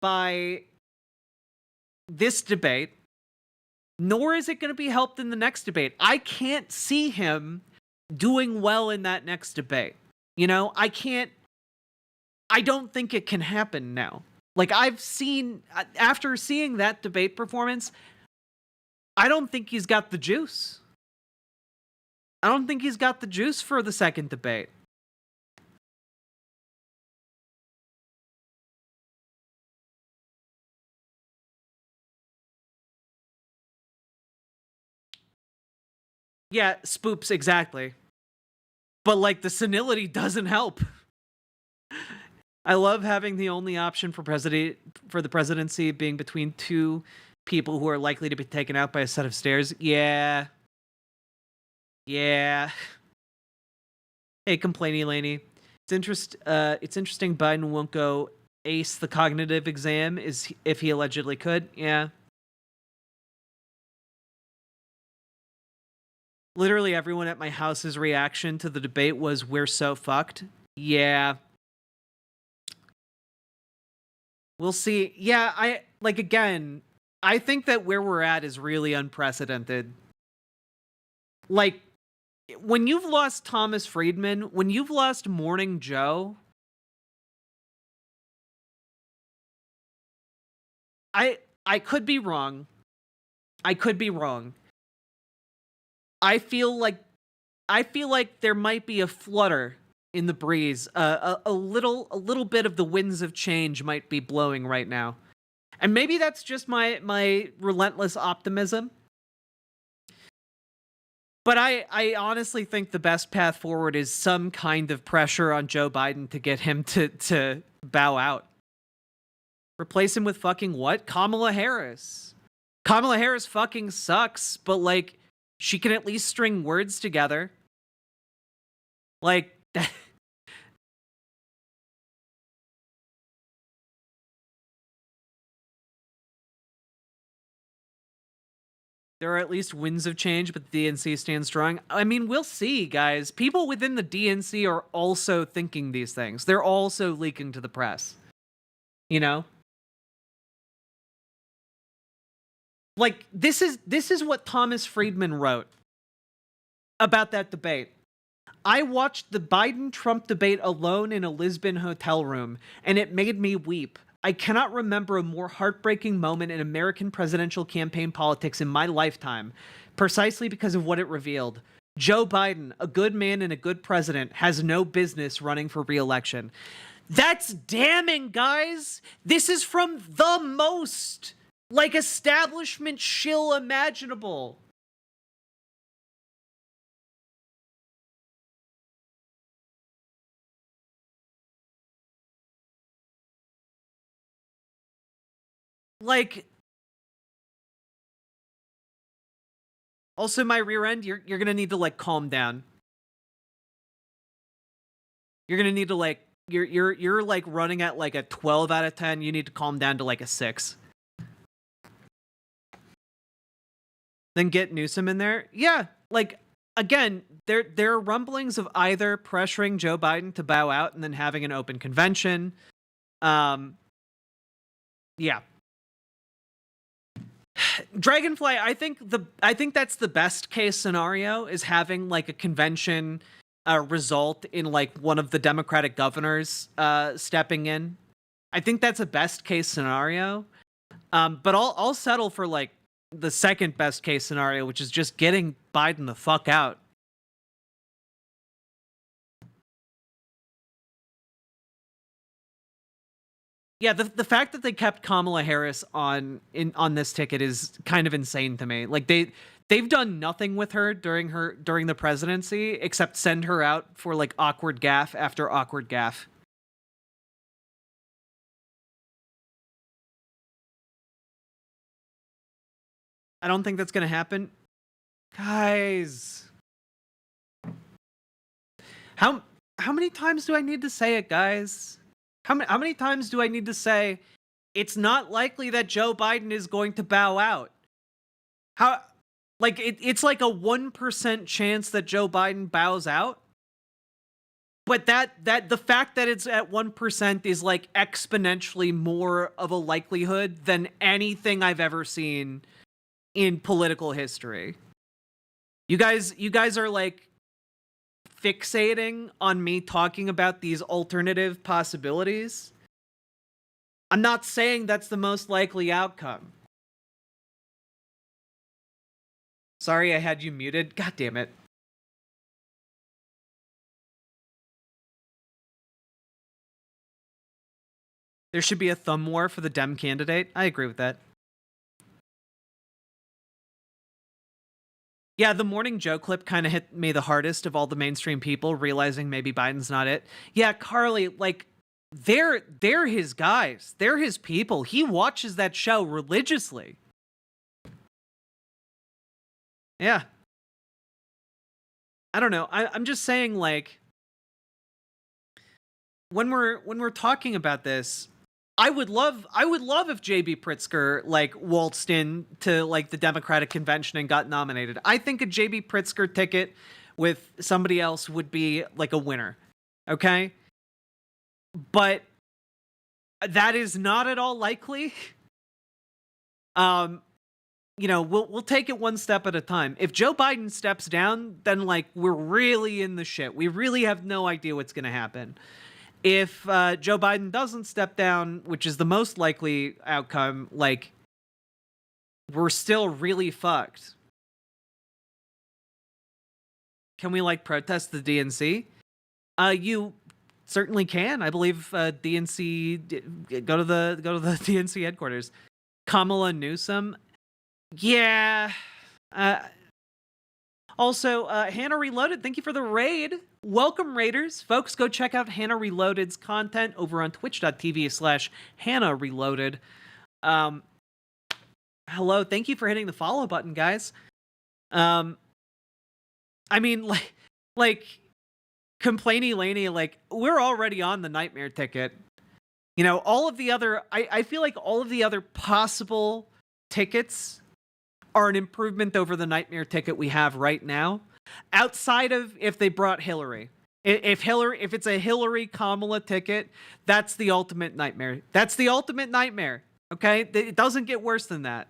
by this debate, nor is it going to be helped in the next debate. I can't see him doing well in that next debate. You know, I don't think it can happen now. Like, after seeing that debate performance, I don't think he's got the juice. I don't think he's got the juice for the second debate. Yeah, spoops, exactly. But like, the senility doesn't help. I love having the only option for the presidency being between two people who are likely to be taken out by a set of stairs. Yeah. Yeah. Hey, complainy Laney. It's interesting Biden won't go ace the cognitive exam if he allegedly could. Yeah. Literally everyone at my house's reaction to the debate was, "We're so fucked." Yeah. We'll see. Yeah, again, I think that where we're at is really unprecedented. Like, when you've lost Thomas Friedman, when you've lost Morning Joe, I could be wrong. I could be wrong. I feel like there might be a flutter in the breeze. A little bit of the winds of change might be blowing right now. And maybe that's just my relentless optimism. But I honestly think the best path forward is some kind of pressure on Joe Biden to get him to bow out. Replace him with fucking what? Kamala Harris. Kamala Harris fucking sucks, but like, she can at least string words together. Like, there are at least winds of change, but the DNC stands strong. I mean, we'll see, guys. People within the DNC are also thinking these things. They're also leaking to the press. You know? Like, this is what Thomas Friedman wrote about that debate. I watched the Biden-Trump debate alone in a Lisbon hotel room, and it made me weep. I cannot remember a more heartbreaking moment in American presidential campaign politics in my lifetime, precisely because of what it revealed. Joe Biden, a good man and a good president, has no business running for re-election. That's damning, guys! This is from the most, like, establishment shill imaginable. Like, also my rear end, you're gonna need to like calm down. You're gonna need to like you're like running at like a 12 out of 10. You need to calm down to like a 6. Then get Newsom in there. Yeah, like again, there are rumblings of either pressuring Joe Biden to bow out and then having an open convention. Yeah. Dragonfly, I think that's the best case scenario, is having like a convention result in like one of the Democratic governors stepping in. I think that's a best case scenario. But I'll settle for like the second best case scenario, which is just getting Biden the fuck out. Yeah, the fact that they kept Kamala Harris on this ticket is kind of insane to me. Like they've done nothing with her during the presidency except send her out for like awkward gaffe after awkward gaffe. I don't think that's gonna happen. Guys. How many times do I need to say it, guys? How many times do I need to say it's not likely that Joe Biden is going to bow out? How, like, it's like a 1% chance that Joe Biden bows out? But that the fact that it's at 1% is like exponentially more of a likelihood than anything I've ever seen in political history. You guys are like fixating on me talking about these alternative possibilities. I'm not saying that's the most likely outcome. Sorry, I had you muted. God damn it. There should be a thumb war for the Dem candidate. I agree with that. Yeah, the Morning Joe clip kind of hit me the hardest of all the mainstream people, realizing maybe Biden's not it. Yeah, Carly, like, they're his guys. They're his people. He watches that show religiously. Yeah. I don't know. I'm just saying, like, when we're talking about this, I would love if JB Pritzker like waltzed in to like the Democratic convention and got nominated. I think a JB Pritzker ticket with somebody else would be like a winner. Okay? But that is not at all likely. You know, we'll take it one step at a time. If Joe Biden steps down, then like we're really in the shit. We really have no idea what's going to happen. If Joe Biden doesn't step down, which is the most likely outcome, like, we're still really fucked. Can we, like, protest the DNC? You certainly can. I believe DNC, go to the DNC headquarters. Kamala Newsom, yeah. Also, Hannah Reloaded, thank you for the raid. Welcome, Raiders. Folks, go check out Hannah Reloaded's content over on twitch.tv/Hannah Reloaded. Hello, thank you for hitting the follow button, guys. I mean, like Complainy Laney, like, we're already on the nightmare ticket. You know, all of the other, I feel like all of the other possible tickets are an improvement over the nightmare ticket we have right now. Outside of if they brought Hillary. If it's a Hillary Kamala ticket, that's the ultimate nightmare. That's the ultimate nightmare. Okay? It doesn't get worse than that.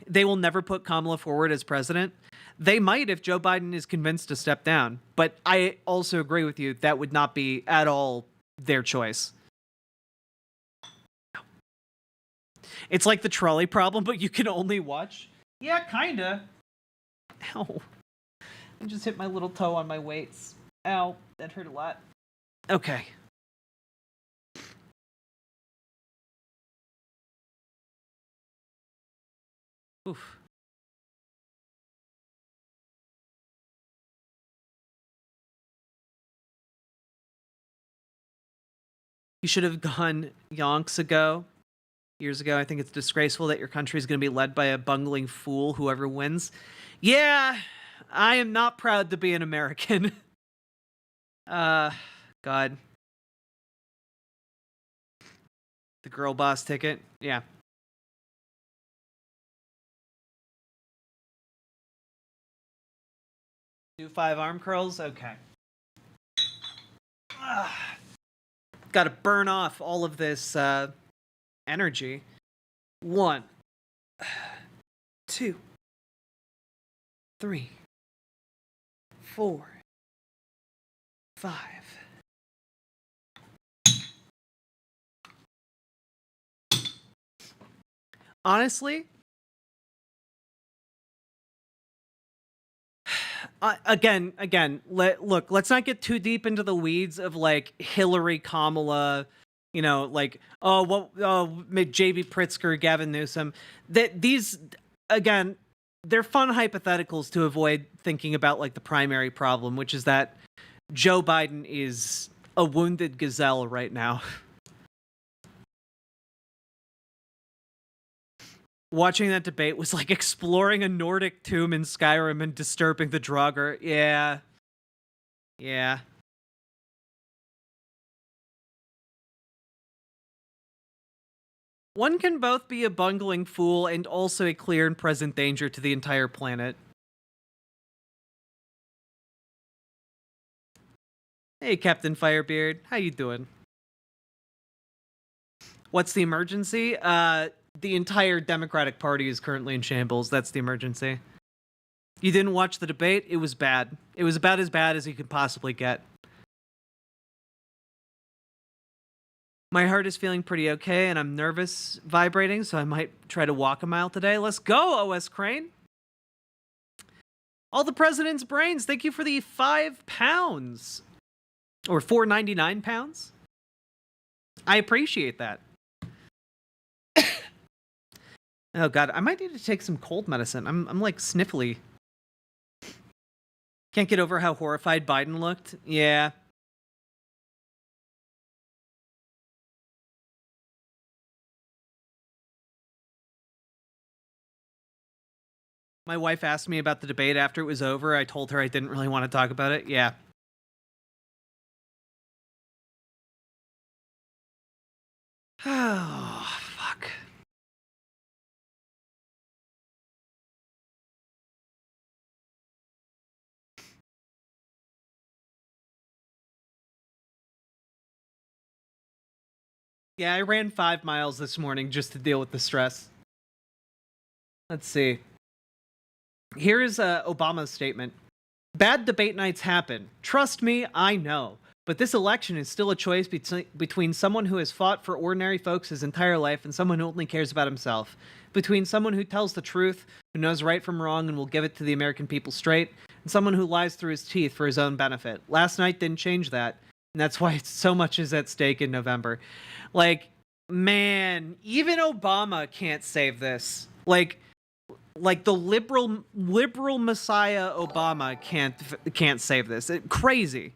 They will never put Kamala forward as president. They might if Joe Biden is convinced to step down. But I also agree with you, that would not be at all their choice. It's like the trolley problem, but you can only watch. Yeah, kinda. Ow. I just hit my little toe on my weights. Ow, that hurt a lot. Okay. Oof. You should have gone yonks ago. Years ago. I think it's disgraceful that your country is going to be led by a bungling fool, whoever wins. Yeah, I am not proud to be an American. God. The girl boss ticket. Yeah. Do 5 arm curls? Okay. Got to burn off all of this energy. 1, 2, 3, 4, 5. Honestly, look, let's not get too deep into the weeds of like Hillary, Kamala, you know, like, JB Pritzker, Gavin Newsom. These, again, they're fun hypotheticals to avoid thinking about like the primary problem, which is that Joe Biden is a wounded gazelle right now. Watching that debate was like exploring a Nordic tomb in Skyrim and disturbing the Draugr. Yeah. Yeah. One can both be a bungling fool and also a clear and present danger to the entire planet. Hey, Captain Firebeard. How you doing? What's the emergency? The entire Democratic Party is currently in shambles. That's the emergency. You didn't watch the debate? It was bad. It was about as bad as you could possibly get. My heart is feeling pretty okay, and I'm nervous vibrating, so I might try to walk a mile today. Let's go, OS Crane. All the President's Brains, thank you for the £5. Or 4.99 pounds. I appreciate that. Oh god, I might need to take some cold medicine. I'm like sniffly. Can't get over how horrified Biden looked. Yeah. My wife asked me about the debate after it was over. I told her I didn't really want to talk about it. Yeah. Oh, fuck. Yeah, I ran 5 miles this morning just to deal with the stress. Let's see. Here is Obama's statement. Bad debate nights happen. Trust me, I know. But this election is still a choice between someone who has fought for ordinary folks his entire life and someone who only cares about himself. Between someone who tells the truth, who knows right from wrong and will give it to the American people straight, and someone who lies through his teeth for his own benefit. Last night didn't change that. And that's why so much is at stake in November. Like, man, even Obama can't save this. Like the liberal messiah Obama can't save this. Crazy.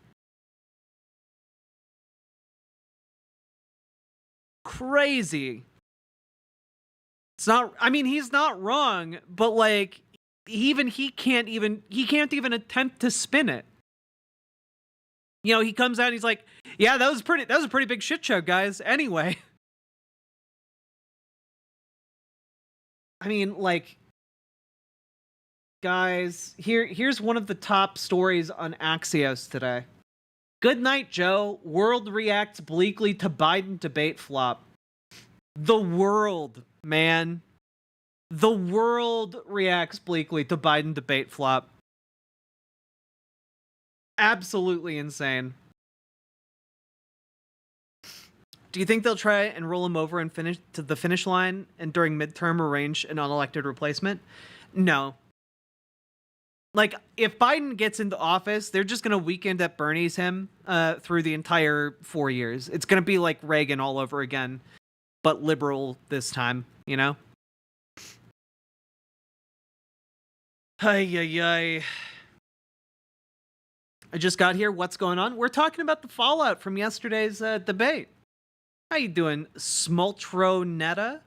Crazy. It's not, I mean, he's not wrong, but like he can't even attempt to spin it. You know, he comes out and he's like, yeah, that was a pretty big shit show, guys. Anyway. I mean, like, guys, here's one of the top stories on Axios today. Good night, Joe. World reacts bleakly to Biden debate flop. The world, man. The world reacts bleakly to Biden debate flop. Absolutely insane. Do you think they'll try and roll him over and finish to the finish line and during midterm arrange an unelected replacement? No. Like, if Biden gets into office, they're just going to weekend at Bernie's him through the entire 4 years. It's going to be like Reagan all over again, but liberal this time, you know? Ay. I just got here. What's going on? We're talking about the fallout from yesterday's debate. How you doing, Smultronetta?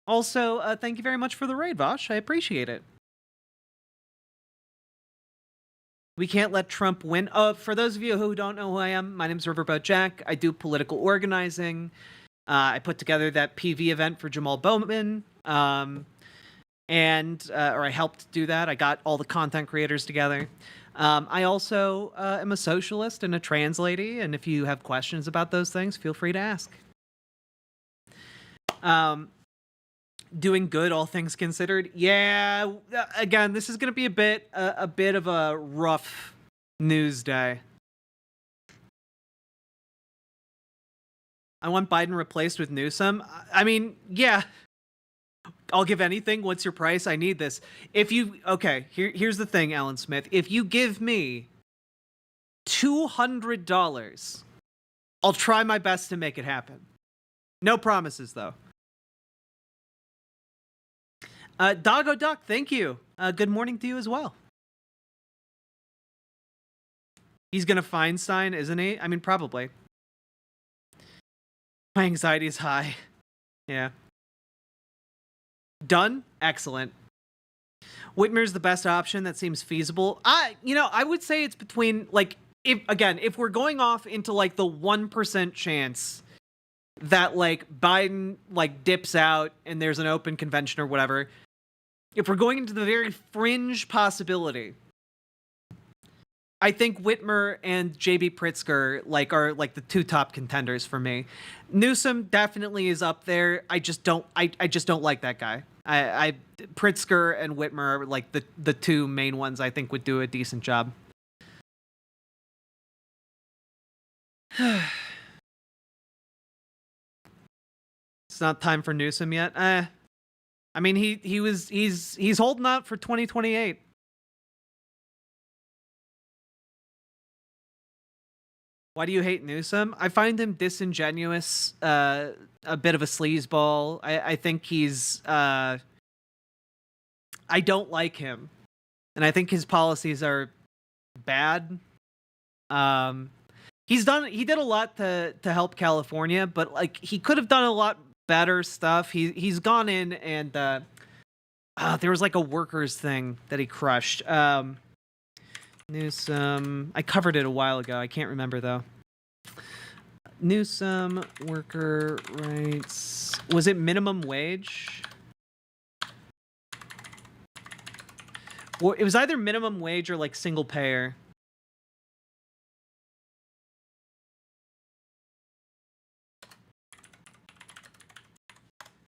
Also, thank you very much for the raid, Vosh. I appreciate it. We can't let Trump win. For those of you who don't know who I am, my name's Riverboat Jack. I do political organizing. I put together that PV event for Jamal Bowman. Or I helped do that. I got all the content creators together. I also am a socialist and a trans lady, and if you have questions about those things, feel free to ask. Doing good, all things considered. Yeah, again, this is going to be a bit of a rough news day. I want Biden replaced with Newsom. I mean, yeah. I'll give anything. What's your price? I need this. Here's the thing, Alan Smith. If you give me $200, I'll try my best to make it happen. No promises, though. Doggo Duck, thank you. Good morning to you as well. He's gonna Feinstein, isn't he? I mean, probably. My anxiety is high. Yeah. Done? Excellent. Whitmer's the best option. That seems feasible. I would say it's between, like, if we're going off into, like, the 1% chance that, like, Biden, like, dips out and there's an open convention or whatever, if we're going into the very fringe possibility, I think Whitmer and JB Pritzker, like, are, like, the two top contenders for me. Newsom definitely is up there. I just don't like that guy. Pritzker and Whitmer are, like, the two main ones I think would do a decent job. It's not time for Newsom yet. I mean, he's holding out for 2028. Why do you hate Newsom? I find him disingenuous, a bit of a sleazeball. I think he's I don't like him, and I think his policies are bad. He did a lot to help California, but, like, he could have done a lot better stuff. He's gone in and there was like a workers thing that he crushed. Newsom. I covered it a while ago. I can't remember though. Newsom, worker rights. Was it minimum wage? Well, it was either minimum wage or like single payer.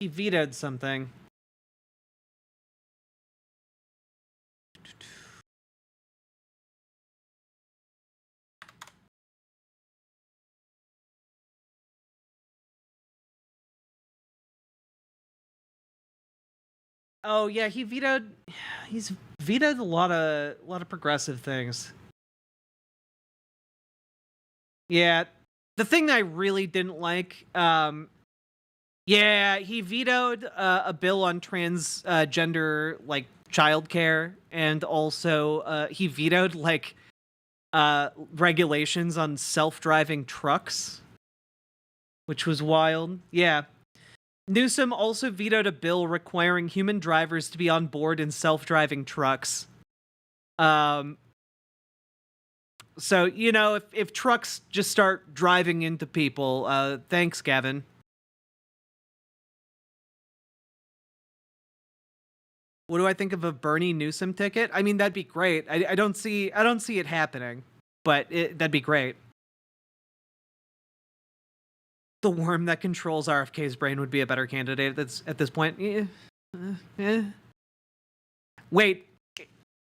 He vetoed something. Oh yeah, he's vetoed a lot of progressive things. Yeah, the thing that I really didn't like, yeah, he vetoed a bill on transgender like childcare, and also he vetoed like regulations on self-driving trucks, which was wild. Yeah. Newsom also vetoed a bill requiring human drivers to be on board in self-driving trucks. So, you know, if trucks just start driving into people, thanks, Gavin. What do I think of a Bernie Newsom ticket? I mean, that'd be great. I don't see it happening, but that'd be great. The worm that controls RFK's brain would be a better candidate at this point. Wait,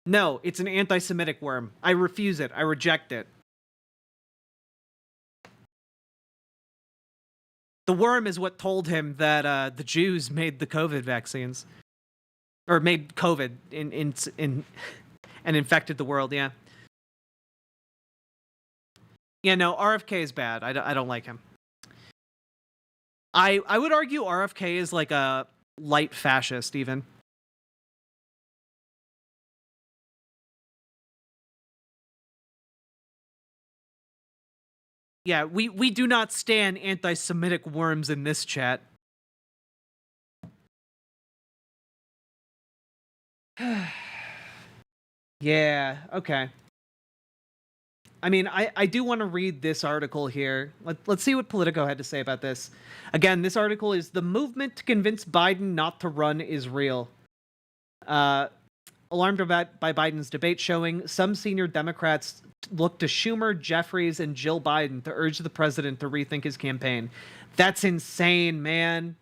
no, it's an anti-Semitic worm. I refuse it. I reject it. The worm is what told him that the Jews made the COVID vaccines, or made COVID in and infected the world. Yeah. Yeah. No, RFK is bad. I don't like him. I would argue RFK is like a light fascist, even. Yeah, we do not stand anti-Semitic worms in this chat. Yeah, okay. I mean, I do want to read this article here. Let's see what Politico had to say about this. Again, this article is "The Movement to Convince Biden Not to Run is Real." Alarmed by Biden's debate showing, some senior Democrats look to Schumer, Jeffries, and Jill Biden to urge the president to rethink his campaign. That's insane, man.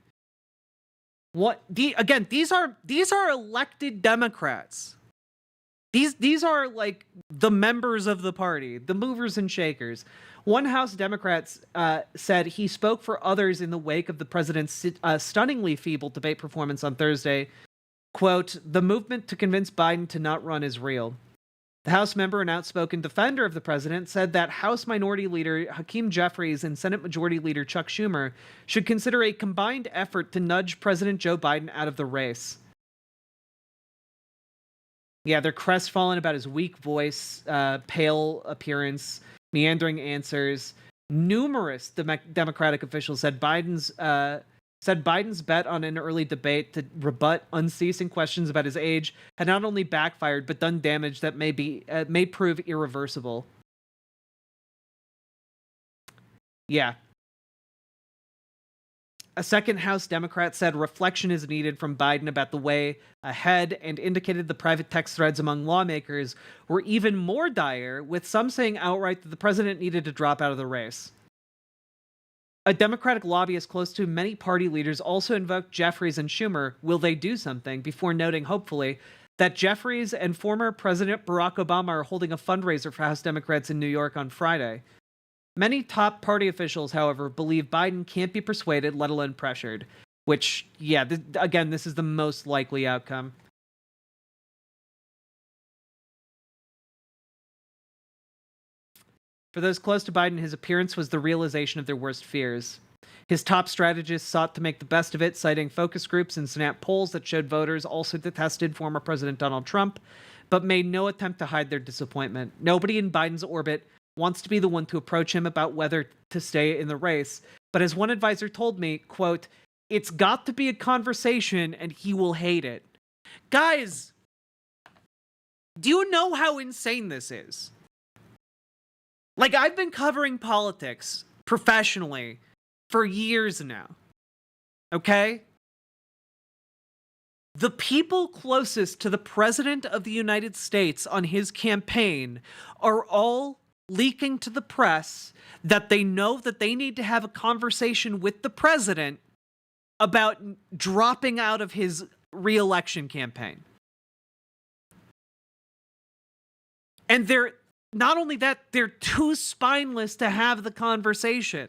These are elected Democrats. These are like the members of the party, the movers and shakers. One House Democrat said he spoke for others in the wake of the president's stunningly feeble debate performance on Thursday. Quote, "The movement to convince Biden to not run is real." The House member and outspoken defender of the president said that House Minority Leader Hakeem Jeffries and Senate Majority Leader Chuck Schumer should consider a combined effort to nudge President Joe Biden out of the race. Yeah, they're crestfallen about his weak voice, pale appearance, meandering answers. Numerous Democratic officials said Biden's bet on an early debate to rebut unceasing questions about his age had not only backfired but done damage that may prove irreversible. Yeah. A second House Democrat said reflection is needed from Biden about the way ahead and indicated the private text threads among lawmakers were even more dire, with some saying outright that the president needed to drop out of the race. A Democratic lobbyist close to many party leaders also invoked Jeffries and Schumer, will they do something, before noting, hopefully, that Jeffries and former President Barack Obama are holding a fundraiser for House Democrats in New York on Friday. Many top party officials, however, believe Biden can't be persuaded, let alone pressured. Which, yeah, again, this is the most likely outcome. For those close to Biden, his appearance was the realization of their worst fears. His top strategists sought to make the best of it, citing focus groups and Snap polls that showed voters also detested former President Donald Trump, but made no attempt to hide their disappointment. Nobody in Biden's orbit wants to be the one to approach him about whether to stay in the race. But as one advisor told me, quote, "It's got to be a conversation and he will hate it." Guys, do you know how insane this is? Like, I've been covering politics professionally for years now. Okay? The people closest to the President of the United States on his campaign are all leaking to the press that they know that they need to have a conversation with the president about dropping out of his re-election campaign. And they're not only that, they're too spineless to have the conversation.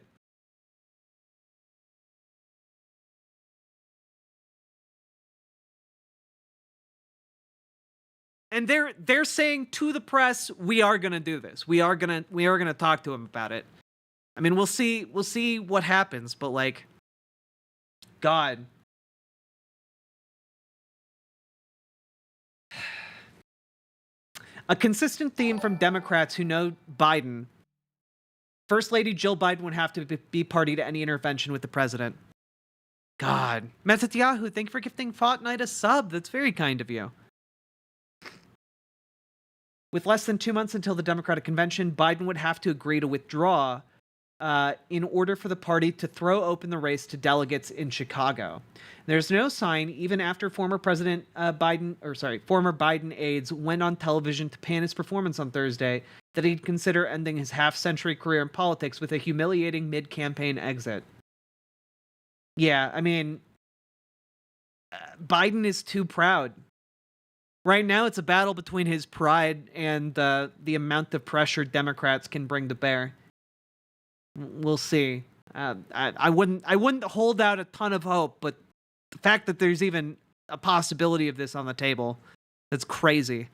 And they're saying to the press, we are going to do this. We are going to talk to him about it. I mean, we'll see what happens, but like, God. A consistent theme from Democrats who know Biden. First Lady Jill Biden would have to be party to any intervention with the president. God. Metatiahu, thank you for gifting Fortnite a sub. That's very kind of you. With less than 2 months until the Democratic convention, Biden would have to agree to withdraw in order for the party to throw open the race to delegates in Chicago. There's no sign, even after former Biden aides went on television to pan his performance on Thursday, that he'd consider ending his half-century career in politics with a humiliating mid-campaign exit. Yeah, I mean, Biden is too proud. Right now, it's a battle between his pride and the amount of pressure Democrats can bring to bear. We'll see. I wouldn't hold out a ton of hope, but the fact that there's even a possibility of this on the table, that's crazy.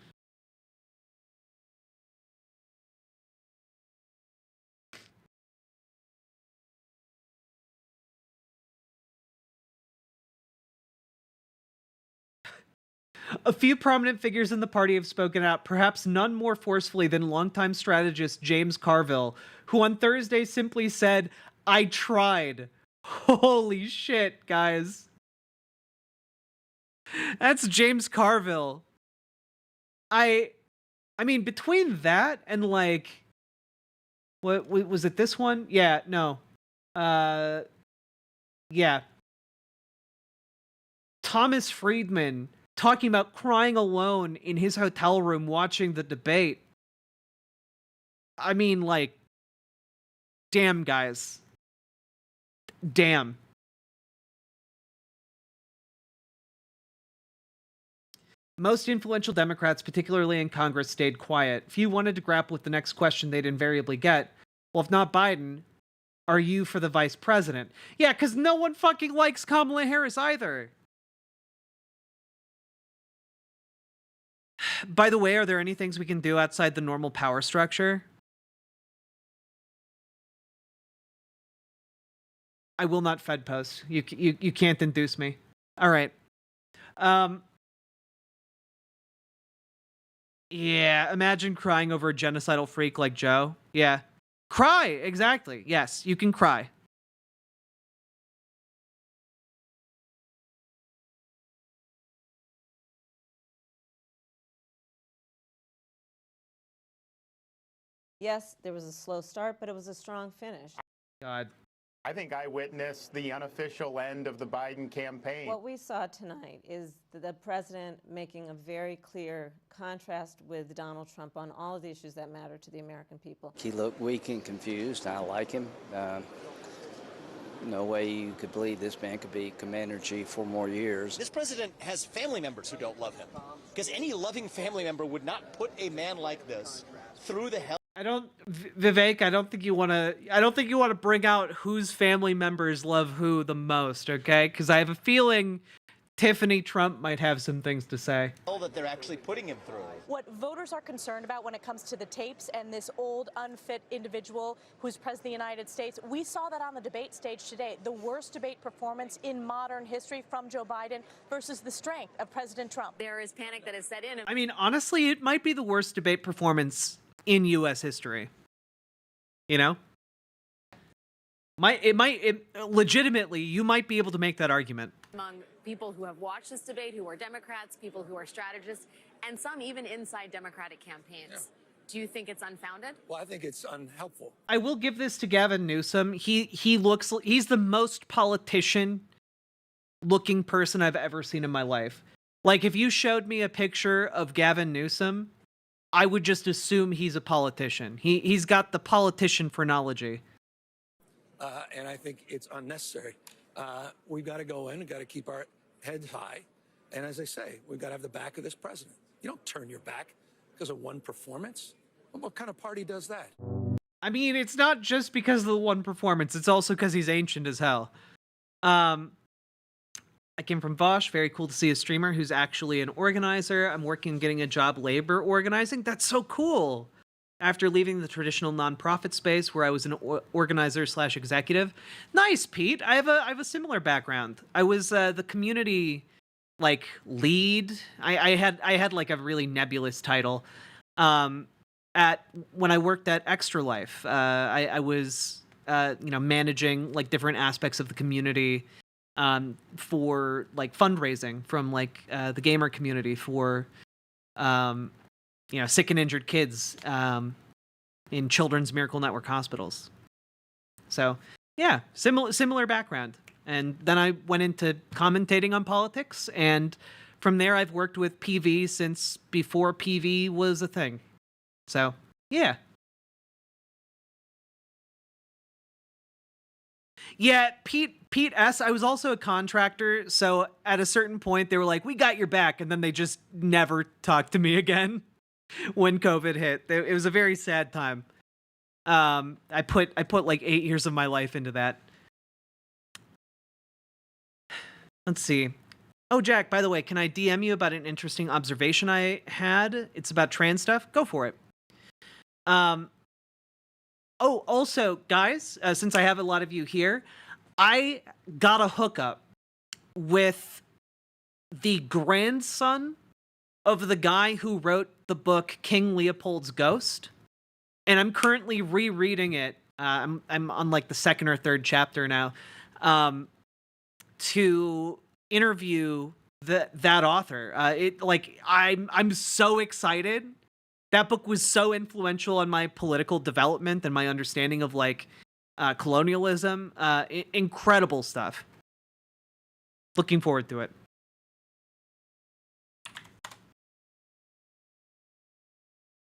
A few prominent figures in the party have spoken out, perhaps none more forcefully than longtime strategist James Carville, who on Thursday simply said, "I tried." Holy shit, guys. That's James Carville. I mean, between that and like, what was it? This one? Yeah, no. Yeah. Thomas Friedman talking about crying alone in his hotel room watching the debate. I mean, like, damn, guys. Damn. Most influential Democrats, particularly in Congress, stayed quiet. Few wanted to grapple with the next question they'd invariably get. Well, if not Biden, are you for the vice president? Yeah, because no one fucking likes Kamala Harris either. By the way, are there any things we can do outside the normal power structure? I will not Fed post. You can't induce me. All right. Yeah, imagine crying over a genocidal freak like Joe. Yeah. Cry, exactly. Yes, you can cry. Yes, there was a slow start, but it was a strong finish. God. I think I witnessed the unofficial end of the Biden campaign. What we saw tonight is the president making a very clear contrast with Donald Trump on all of the issues that matter to the American people. He looked weak and confused. I like him. No way you could believe this man could be commander-in-chief for more years. This president has family members who don't love him, because any loving family member would not put a man like this through the hell. Vivek, I don't think you want to bring out whose family members love who the most, okay? Because I have a feeling Tiffany Trump might have some things to say. That they're actually putting him through. What voters are concerned about when it comes to the tapes and this old, unfit individual who's president of the United States, we saw that on the debate stage today. The worst debate performance in modern history from Joe Biden versus the strength of President Trump. There is panic that has set in. I mean, honestly, it might be the worst debate performance in U.S. history. You know? Legitimately, you might be able to make that argument. Among people who have watched this debate, who are Democrats, people who are strategists, and some even inside Democratic campaigns. Yeah. Do you think it's unfounded? Well, I think it's unhelpful. I will give this to Gavin Newsom. He's the most politician-looking person I've ever seen in my life. Like, if you showed me a picture of Gavin Newsom, I would just assume he's a politician. He's got the politician phrenology. And I think it's unnecessary. We've got to go in and got to keep our heads high. And as I say, we've got to have the back of this president. You don't turn your back because of one performance. What kind of party does that? I mean, it's not just because of the one performance. It's also because he's ancient as hell. I came from Vosh. Very cool to see a streamer who's actually an organizer. I'm working on getting a job labor organizing. That's so cool. After leaving the traditional nonprofit space where I was an organizer / executive. Nice, Pete. I have a similar background. I was the community lead. I had like a really nebulous title. When I worked at Extra Life, I was managing like different aspects of the community for like fundraising from the gamer community for sick and injured kids in Children's Miracle Network hospitals. So yeah, similar background. And then I went into commentating on politics, and from there I've worked with PV since before PV was a thing. So yeah. Yeah, Pete S. I was also a contractor, so at a certain point they were like, "We got your back," and then they just never talked to me again when COVID hit. It was a very sad time. I put like 8 years of my life into that. Let's see. Oh, Jack, by the way, can I DM you about an interesting observation I had? It's about trans stuff. Go for it. Oh, also, guys, since I have a lot of you here, I got a hookup with the grandson of the guy who wrote the book King Leopold's Ghost, and I'm currently rereading it. I'm on like the second or third chapter now, to interview that author. I'm so excited. That book was so influential on my political development and my understanding of colonialism. Incredible stuff. Looking forward to it.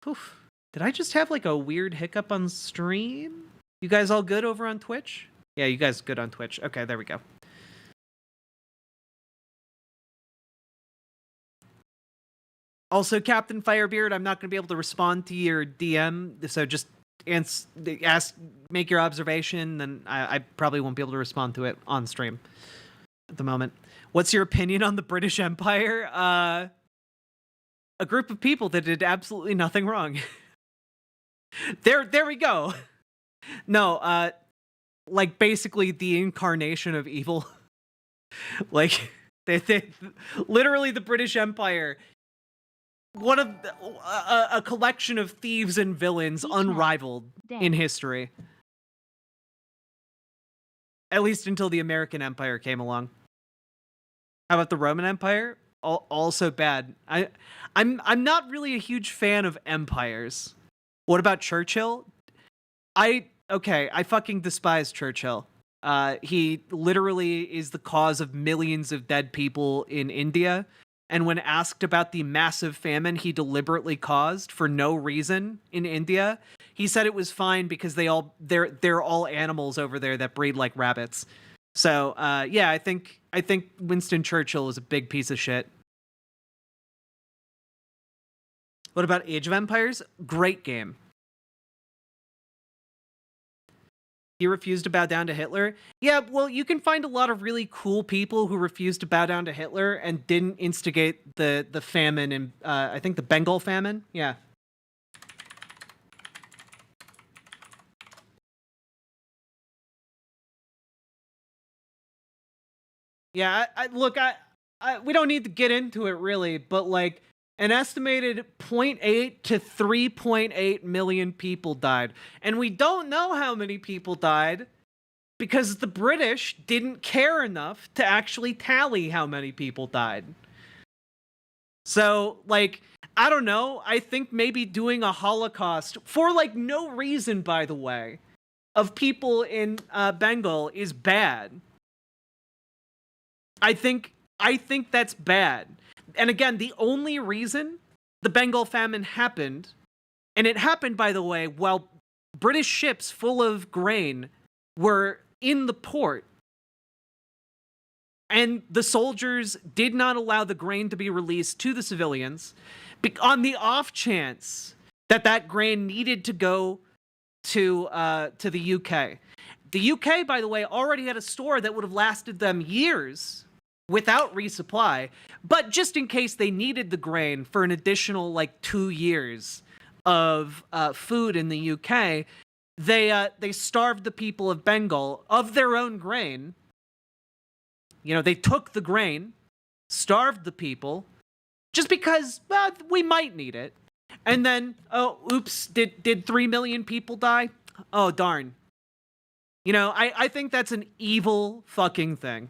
Oof. Did I just have like a weird hiccup on stream? You guys all good over on Twitch? Yeah, you guys good on Twitch. Okay, there we go. Also, Captain Firebeard, I'm not going to be able to respond to your DM, so just make your observation, then I probably won't be able to respond to it on stream at the moment. What's your opinion on the British Empire? A group of people that did absolutely nothing wrong. There we go. No, basically the incarnation of evil. They literally the British Empire, one of a collection of thieves and villains unrivaled in history. At least until the American Empire came along. How about the Roman Empire? Also bad. I'm not really a huge fan of empires. What about Churchill? I fucking despise Churchill. He literally is the cause of millions of dead people in India. And when asked about the massive famine he deliberately caused for no reason in India, he said it was fine because they're all animals over there that breed like rabbits. So yeah, I think Winston Churchill is a big piece of shit. What about Age of Empires? Great game. He refused to bow down to Hitler? Yeah, well, you can find a lot of really cool people who refused to bow down to Hitler and didn't instigate the famine in, I think the Bengal famine? Yeah. Yeah, look, we don't need to get into it really, but like an estimated 0.8 to 3.8 million people died. And we don't know how many people died because the British didn't care enough to actually tally how many people died. So, like, I don't know. I think maybe doing a Holocaust for, like, no reason, by the way, of people in Bengal is bad. I think that's bad. And again, the only reason the Bengal famine happened, and it happened, by the way, while British ships full of grain were in the port, and the soldiers did not allow the grain to be released to the civilians on the off chance that that grain needed to go to the UK. The UK, by the way, already had a store that would have lasted them years without resupply, but just in case they needed the grain for an additional, like, 2 years of food in the UK, they starved the people of Bengal of their own grain. You know, they took the grain, starved the people, just because, well, we might need it. And then, oh, oops, did 3 million people die? Oh, darn. You know, I think that's an evil fucking thing.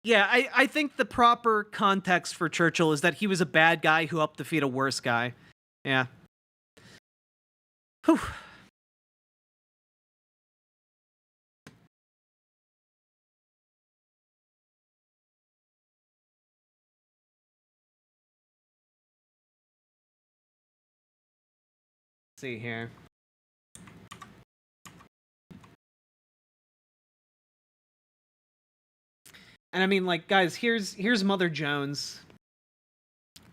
Yeah, I think the proper context for Churchill is that he was a bad guy who helped defeat a worse guy. Yeah. Whew. Let's see here. And I mean, like, guys, here's Mother Jones.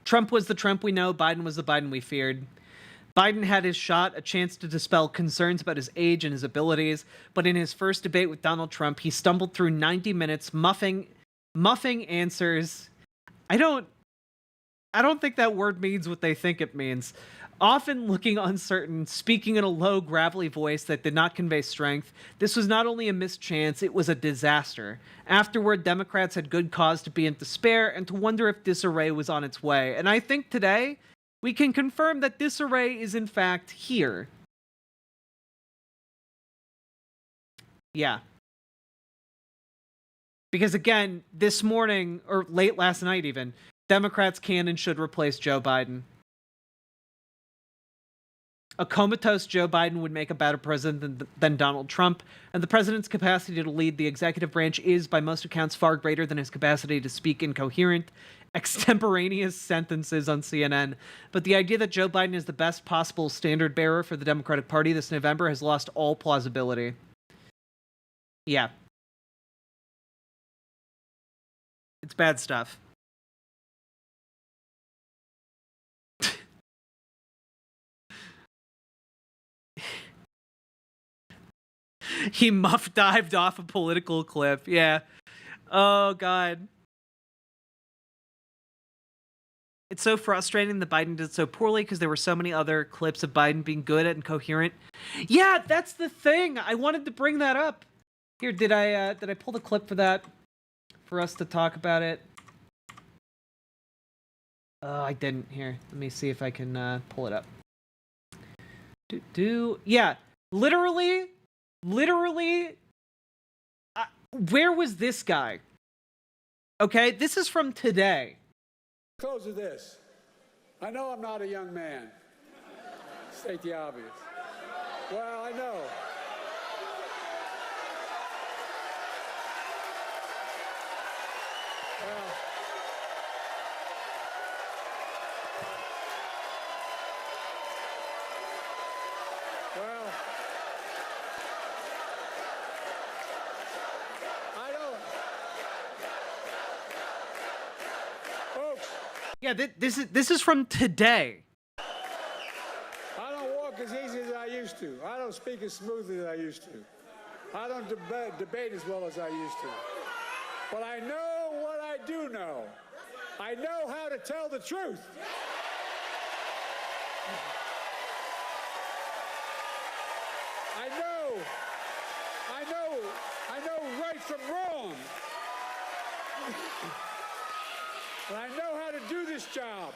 Trump was the Trump we know. Biden was the Biden we feared. Biden had his shot, a chance to dispel concerns about his age and his abilities, but in his first debate with Donald Trump, he stumbled through 90 minutes, muffing answers. I don't think that word means what they think it means. Often looking uncertain, speaking in a low, gravelly voice that did not convey strength. This was not only a missed chance, it was a disaster. Afterward, Democrats had good cause to be in despair and to wonder if disarray was on its way. And I think today, we can confirm that disarray is in fact here. Yeah. Because again, this morning, or late last night even, Democrats can and should replace Joe Biden. A comatose Joe Biden would make a better president than Donald Trump, and the president's capacity to lead the executive branch is, by most accounts, far greater than his capacity to speak incoherent, extemporaneous sentences on CNN. But the idea that Joe Biden is the best possible standard bearer for the Democratic Party this November has lost all plausibility. Yeah. It's bad stuff. He muff dived off a political cliff. Yeah. Oh, God. It's so frustrating that Biden did so poorly because there were so many other clips of Biden being good and coherent. Yeah, that's the thing. I wanted to bring that up. Here, did I pull the clip for that? For us to talk about it? I didn't. Here, let me see if I can pull it up. Yeah, literally, where was this guy? Okay, this is from today. Close with this. I know I'm not a young man. State the obvious. Well, I know. Well, I don't. Folks. Yeah, this is from today. I don't walk as easy as I used to. I don't speak as smoothly as I used to. I don't debate as well as I used to. But I know what I do know. I know how to tell the truth. I know right from wrong. But I know how to do this job.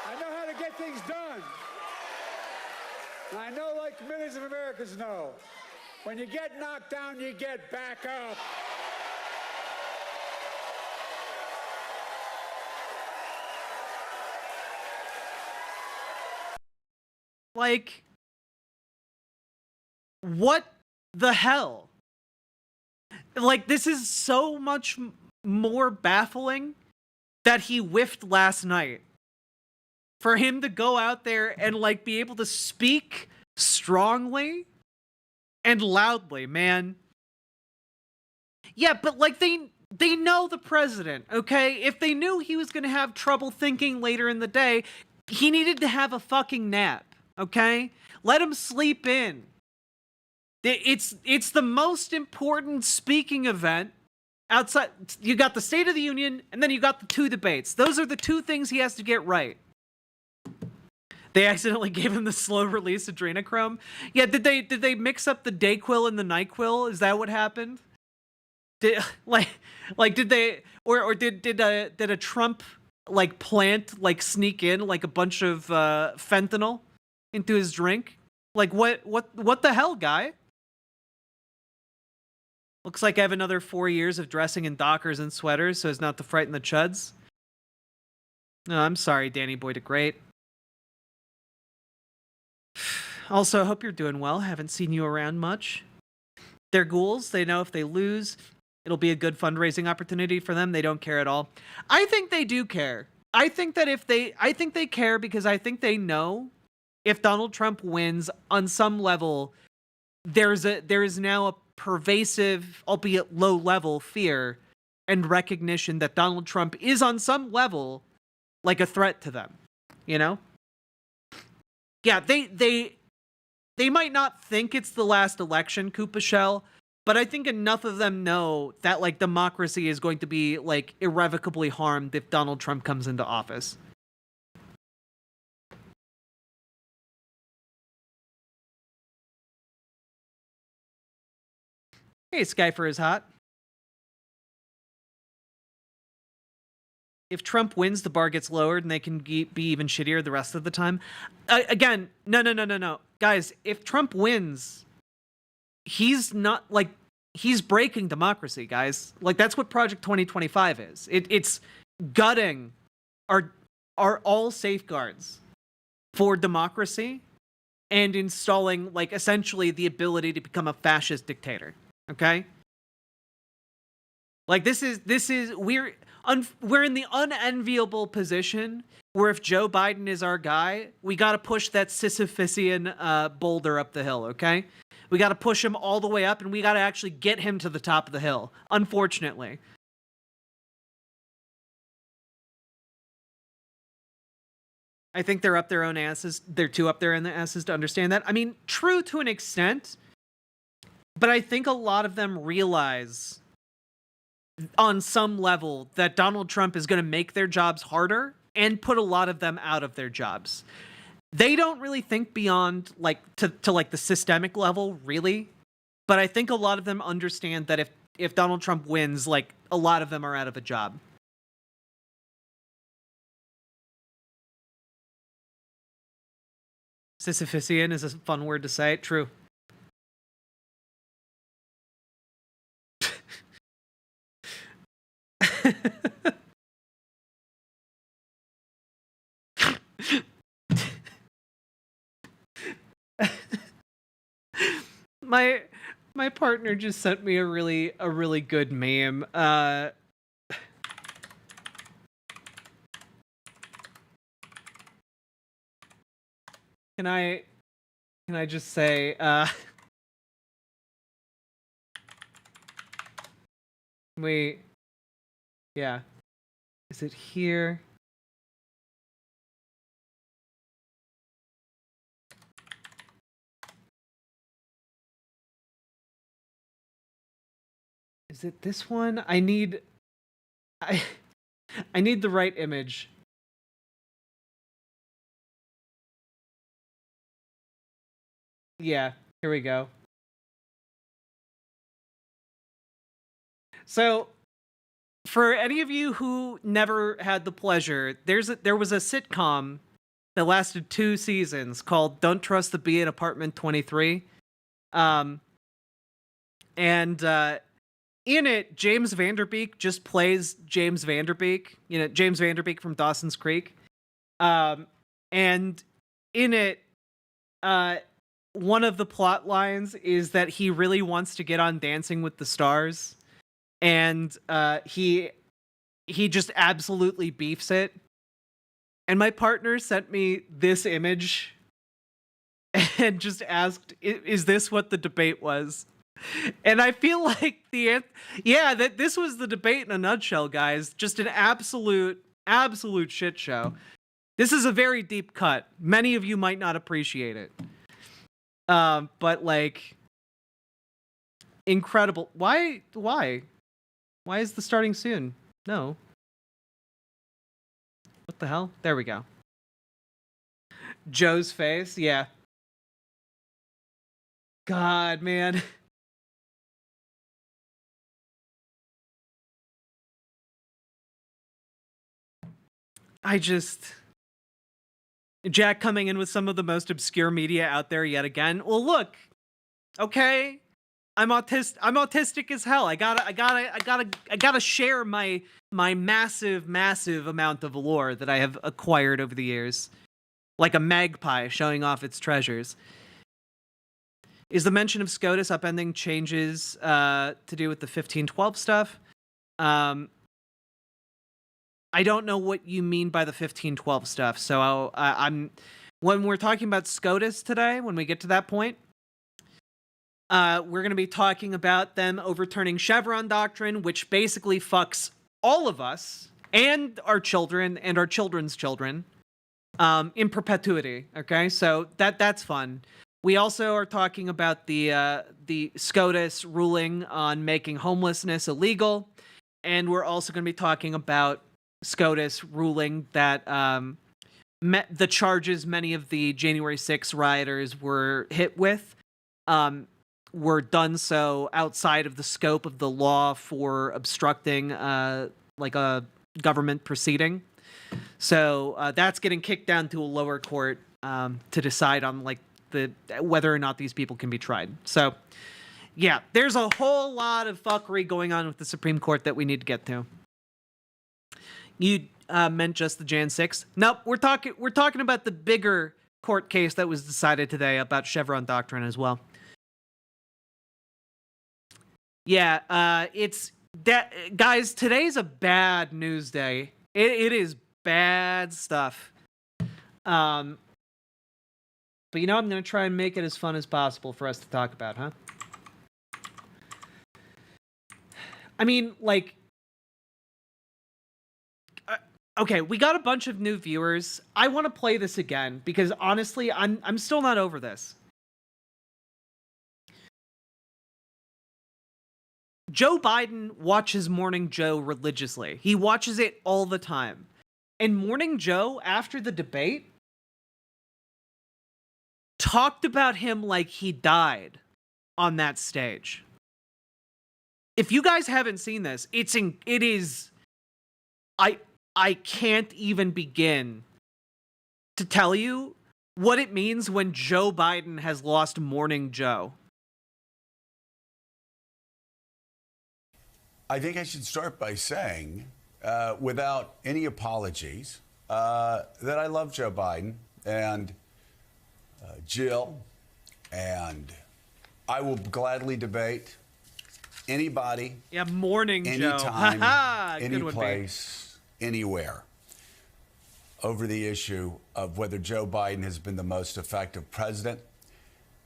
I know how to get things done. And I know, like millions of Americans know, when you get knocked down, you get back up. Like, what the hell? Like, this is so much more baffling that he whiffed last night. For him to go out there and, like, be able to speak strongly and loudly, man. Yeah, but, like, they know the president, okay? If they knew he was going to have trouble thinking later in the day, he needed to have a fucking nap, okay? Let him sleep in. It's the most important speaking event outside. You got the State of the Union, and then you got the two debates. Those are the two things he has to get right. They accidentally gave him the slow release adrenochrome. Yeah, did they mix up the Dayquil and the NyQuil? Is that what happened? Did did a Trump like plant like sneak in like a bunch of fentanyl into his drink? Like what the hell, guy? Looks like I have another 4 years of dressing in Dockers and sweaters so as not to frighten the chuds. No, I'm sorry, Danny Boy the Great. Also, hope you're doing well. Haven't seen you around much. They're ghouls. They know if they lose, it'll be a good fundraising opportunity for them. They don't care at all. I think they do care. I think they care because I think they know if Donald Trump wins on some level, there is now a pervasive, albeit low level fear and recognition that Donald Trump is on some level like a threat to them, you know? Yeah, they might not think it's the last election, Koopa Shell, but I think enough of them know that like democracy is going to be like irrevocably harmed if Donald Trump comes into office. Hey, Skyfer is hot. If Trump wins, the bar gets lowered and they can be even shittier the rest of the time. Again, no. Guys, if Trump wins, he's not, like, he's breaking democracy, guys. Like, that's what Project 2025 is. It's gutting our all safeguards for democracy and installing, like, essentially the ability to become a fascist dictator. Okay? Like, we're in the unenviable position where if Joe Biden is our guy, we got to push that Sisyphusian boulder up the hill, okay? We got to push him all the way up, and we got to actually get him to the top of the hill, unfortunately. I think they're up their own asses. They're too up their own asses to understand that. I mean, true to an extent, but I think a lot of them realize on some level that Donald Trump is going to make their jobs harder and put a lot of them out of their jobs. They don't really think beyond like to like the systemic level, really. But I think a lot of them understand that if Donald Trump wins, like a lot of them are out of a job. Sisyphusian is a fun word to say. True. My partner just sent me a really good meme. Can I just say wait. Yeah. Is it here? Is it this one? I need the right image. Yeah, here we go. So, for any of you who never had the pleasure, there was a sitcom that lasted 2 seasons called Don't Trust the Bee in Apartment 23. And in it, James Vanderbeek just plays James Vanderbeek, James Vanderbeek from Dawson's Creek. And in it, one of the plot lines is that he really wants to get on Dancing with the Stars, and he just absolutely beefs it. And my partner sent me this image and just asked, "Is this what the debate was?" And I feel like that this was the debate in a nutshell, guys. Just an absolute shit show. This is a very deep cut. Many of you might not appreciate it. But like, incredible. Why is the starting soon? No. What the hell? There we go. Joe's face. Yeah. God, man. Jack coming in with some of the most obscure media out there yet again. Well, look, okay, I'm autistic as hell. I gotta share my massive amount of lore that I have acquired over the years, like a magpie showing off its treasures. Is the mention of SCOTUS upending changes to do with the 1512 stuff? I don't know what you mean by the 1512 stuff. So when we're talking about SCOTUS today, when we get to that point, we're going to be talking about them overturning Chevron doctrine, which basically fucks all of us and our children and our children's children in perpetuity. Okay, so that's fun. We also are talking about the SCOTUS ruling on making homelessness illegal, and we're also going to be talking about SCOTUS ruling that the charges many of the January 6 rioters were hit with were done so outside of the scope of the law for obstructing like a government proceeding. So that's getting kicked down to a lower court to decide on like whether or not these people can be tried. So yeah, there's a whole lot of fuckery going on with the Supreme Court that we need to get to. You meant just the Jan 6th? Nope, we're talking about the bigger court case that was decided today about Chevron doctrine as well. Yeah, it's that, guys. Today's a bad news day. It is bad stuff. But I'm gonna try and make it as fun as possible for us to talk about, huh? I mean, like. Okay, we got a bunch of new viewers. I want to play this again because honestly, I'm still not over this. Joe Biden watches Morning Joe religiously. He watches it all the time. And Morning Joe, after the debate, talked about him like he died on that stage. If you guys haven't seen this, it is I can't even begin to tell you what it means when Joe Biden has lost Morning Joe. I think I should start by saying, without any apologies, that I love Joe Biden and Jill, and I will gladly debate anybody, Morning Joe, anytime, any place, anywhere, over the issue of whether Joe Biden has been the most effective president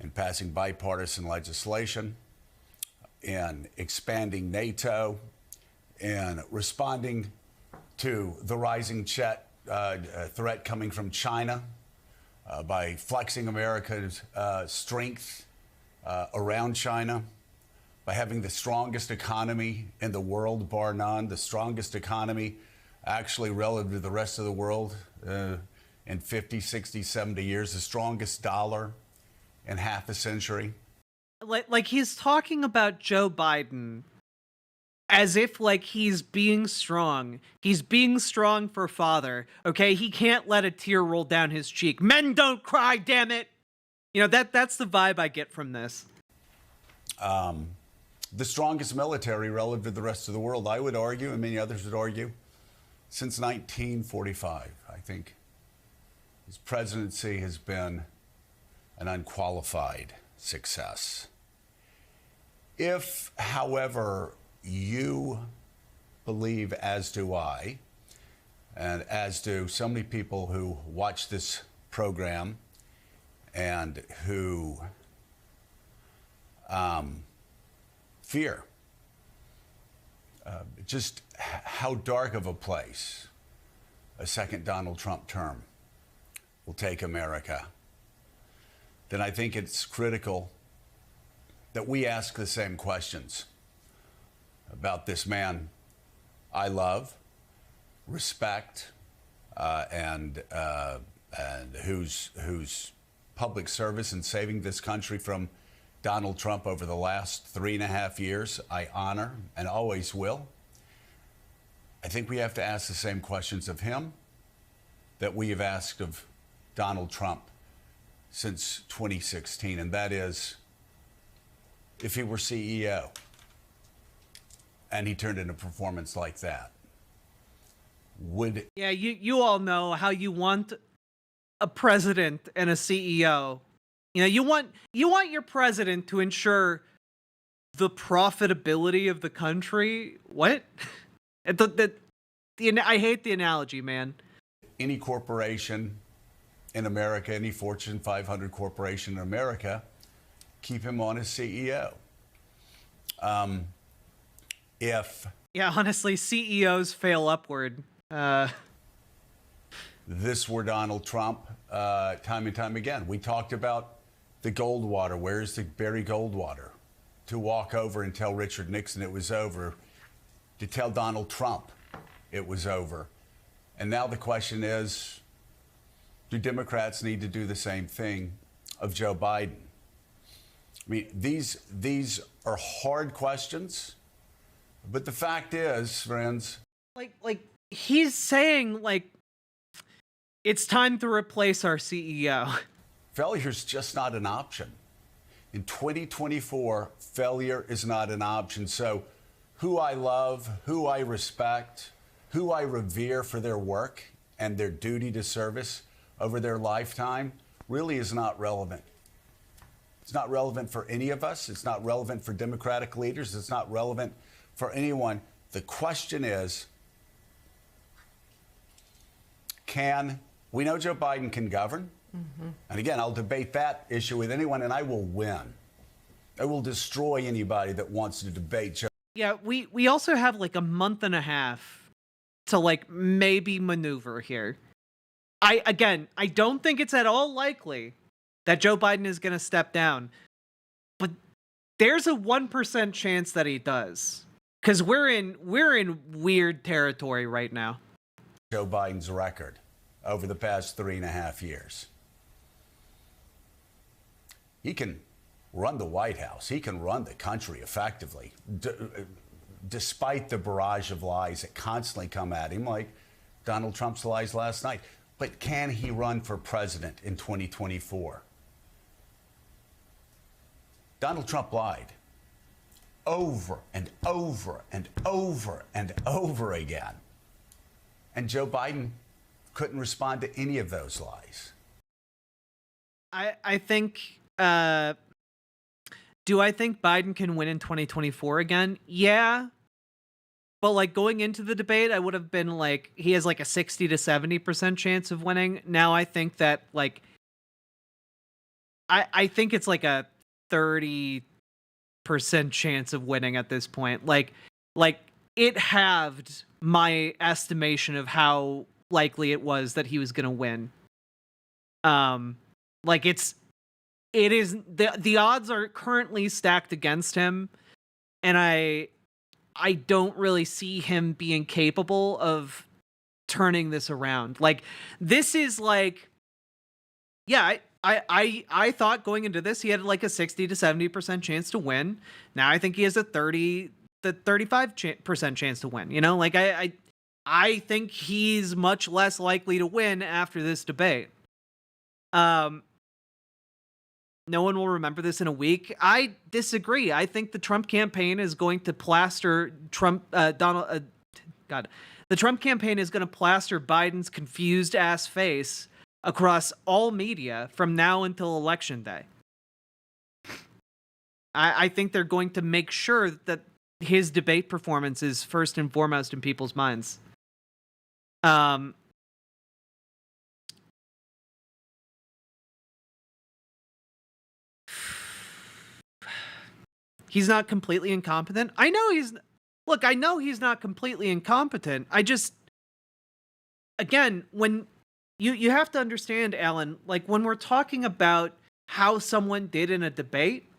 in passing bipartisan legislation, in expanding NATO, in responding to the rising threat coming from China, by flexing America's strength around China, by having the strongest economy in the world, bar none, the strongest economy actually relative to the rest of the world in 50, 60, 70 years, the strongest dollar in half a century. Like he's talking about Joe Biden as if like he's being strong. He's being strong for father. Okay, he can't let a tear roll down his cheek. Men don't cry, damn it. You know, that's the vibe I get from this. The strongest military relative to the rest of the world, I would argue, and many others would argue, since 1945. I think his presidency has been an unqualified success. If, however, you believe, as do I, and as do so many people who watch this program and who fear just how dark of a place a second Donald Trump term will take America, then I think it's critical that we ask the same questions about this man I love, respect, and whose public service in saving this country from Donald Trump over the last 3.5 years I honor and always will. I think we have to ask the same questions of him that we have asked of Donald Trump since 2016, and that is, if he were CEO and he turned in a performance like that, would... Yeah, you all know how you want a president and a CEO. You know, you want your president to ensure the profitability of the country. What? I hate the analogy, man. Any corporation in America, any Fortune 500 corporation in America, keep him on as CEO. Yeah, honestly, CEOs fail upward. This were Donald Trump, time and time again. We talked about the Goldwater. Where's the Barry Goldwater? To walk over and tell Richard Nixon it was over, to tell Donald Trump it was over. And now the question is, do Democrats need to do the same thing of Joe Biden? I mean, these are hard questions, but the fact is, friends, like he's saying, like, it's time to replace our CEO. failure's just not an option. In 2024, failure is not an option. So who I love, who I respect, who I revere for their work and their duty to service over their lifetime really is not relevant. It's not relevant for any of us. It's not relevant for Democratic leaders. It's not relevant for anyone. The question is, we know Joe Biden can govern. Mm-hmm. And again, I'll debate that issue with anyone, and I will win. I will destroy anybody that wants to debate Joe. Yeah, we also have like a month and a half to like maybe maneuver here. I don't think it's at all likely that Joe Biden is going to step down, but there's a 1% chance that he does, because we're in weird territory right now. Joe Biden's record over the past 3.5 years. He can run the White House. He can run the country effectively, despite the barrage of lies that constantly come at him, like Donald Trump's lies last night. But can he run for president in 2024? Donald Trump lied over and over and over and over again. And Joe Biden couldn't respond to any of those lies. I think, do I think Biden can win in 2024 again? Yeah. But like going into the debate, I would have been like, he has like a 60 to 70% chance of winning. Now I think that like, I think it's like a 30% chance of winning at this point. Like it halved my estimation of how likely it was that he was going to win. Like it is, the odds are currently stacked against him, and I don't really see him being capable of turning this around. Like, this is like, yeah, I thought going into this he had like a 60 to 70% chance to win. Now I think he has a 30 the 35% chance to win. You know, like I think he's much less likely to win after this debate. No one will remember this in a week. I disagree. I think the Trump campaign is going to plaster the Trump campaign is going to plaster Biden's confused ass face across all media from now until election day. I think they're going to make sure that his debate performance is first and foremost in people's minds. He's not completely incompetent. I know he's not completely incompetent. I just, again, when you have to understand, Alan, like when we're talking about how someone did in a debate,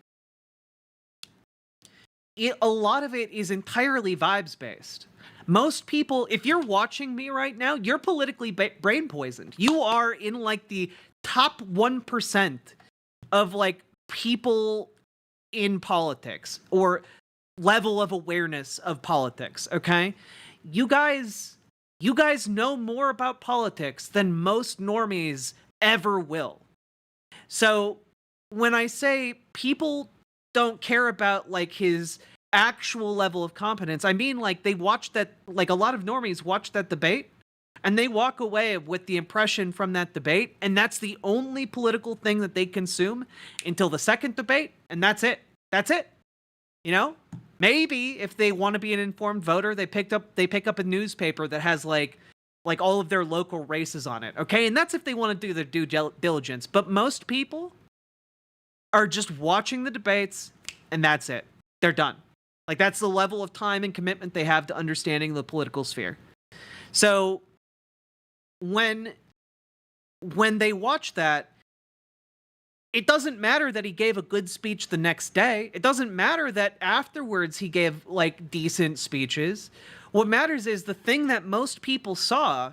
a lot of it is entirely vibes based. Most people, if you're watching me right now, you're politically brain poisoned. You are in like the top 1% of like people in politics or level of awareness of politics, okay? You guys know more about politics than most normies ever will. So when I say people don't care about like his actual level of competence, I mean like they watch that, like a lot of normies watch that debate and they walk away with the impression from that debate, and that's the only political thing that they consume until the second debate, and that's it. That's it. You know? Maybe if they want to be an informed voter, they pick up a newspaper that has like all of their local races on it. Okay? And that's if they want to do their due diligence. But most people are just watching the debates and that's it. They're done. Like that's the level of time and commitment they have to understanding the political sphere. So when they watch that, it doesn't matter that he gave a good speech the next day. It doesn't matter that afterwards he gave like decent speeches. What matters is the thing that most people saw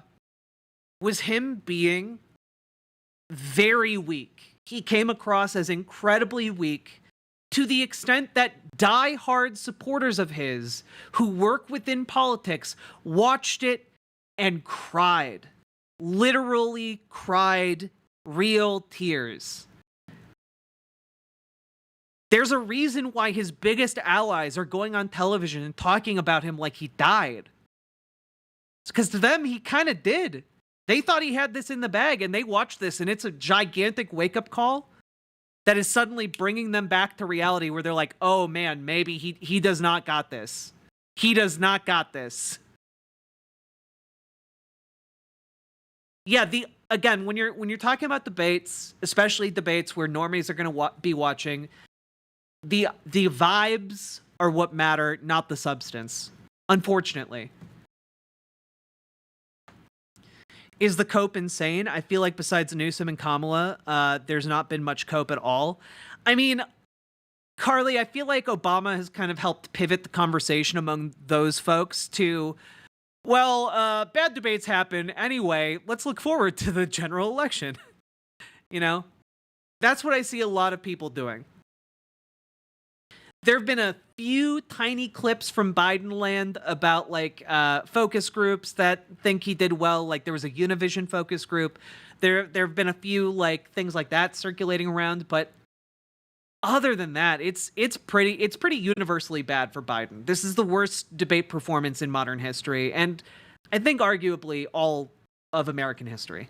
was him being very weak. He came across as incredibly weak to the extent that die-hard supporters of his who work within politics watched it and cried. Literally cried real tears. There's a reason why his biggest allies are going on television and talking about him like he died. It's because to them, he kind of did. They thought he had this in the bag, and they watched this, and it's a gigantic wake-up call that is suddenly bringing them back to reality where they're like, oh man, maybe he does not got this. He does not got this. Yeah, again, when you're talking about debates, especially debates where normies are going to be watching, the vibes are what matter, not the substance. Unfortunately. Is the cope insane? I feel like besides Newsom and Kamala, there's not been much cope at all. I mean, Carly, I feel like Obama has kind of helped pivot the conversation among those folks to, well, bad debates happen anyway. Let's look forward to the general election. You know? That's what I see a lot of people doing. There have been a few tiny clips from Biden land about like focus groups that think he did well. Like there was a Univision focus group. There have been a few like things like that circulating around, but other than that, it's pretty universally bad for Biden. This is the worst debate performance in modern history, and I think arguably all of American history.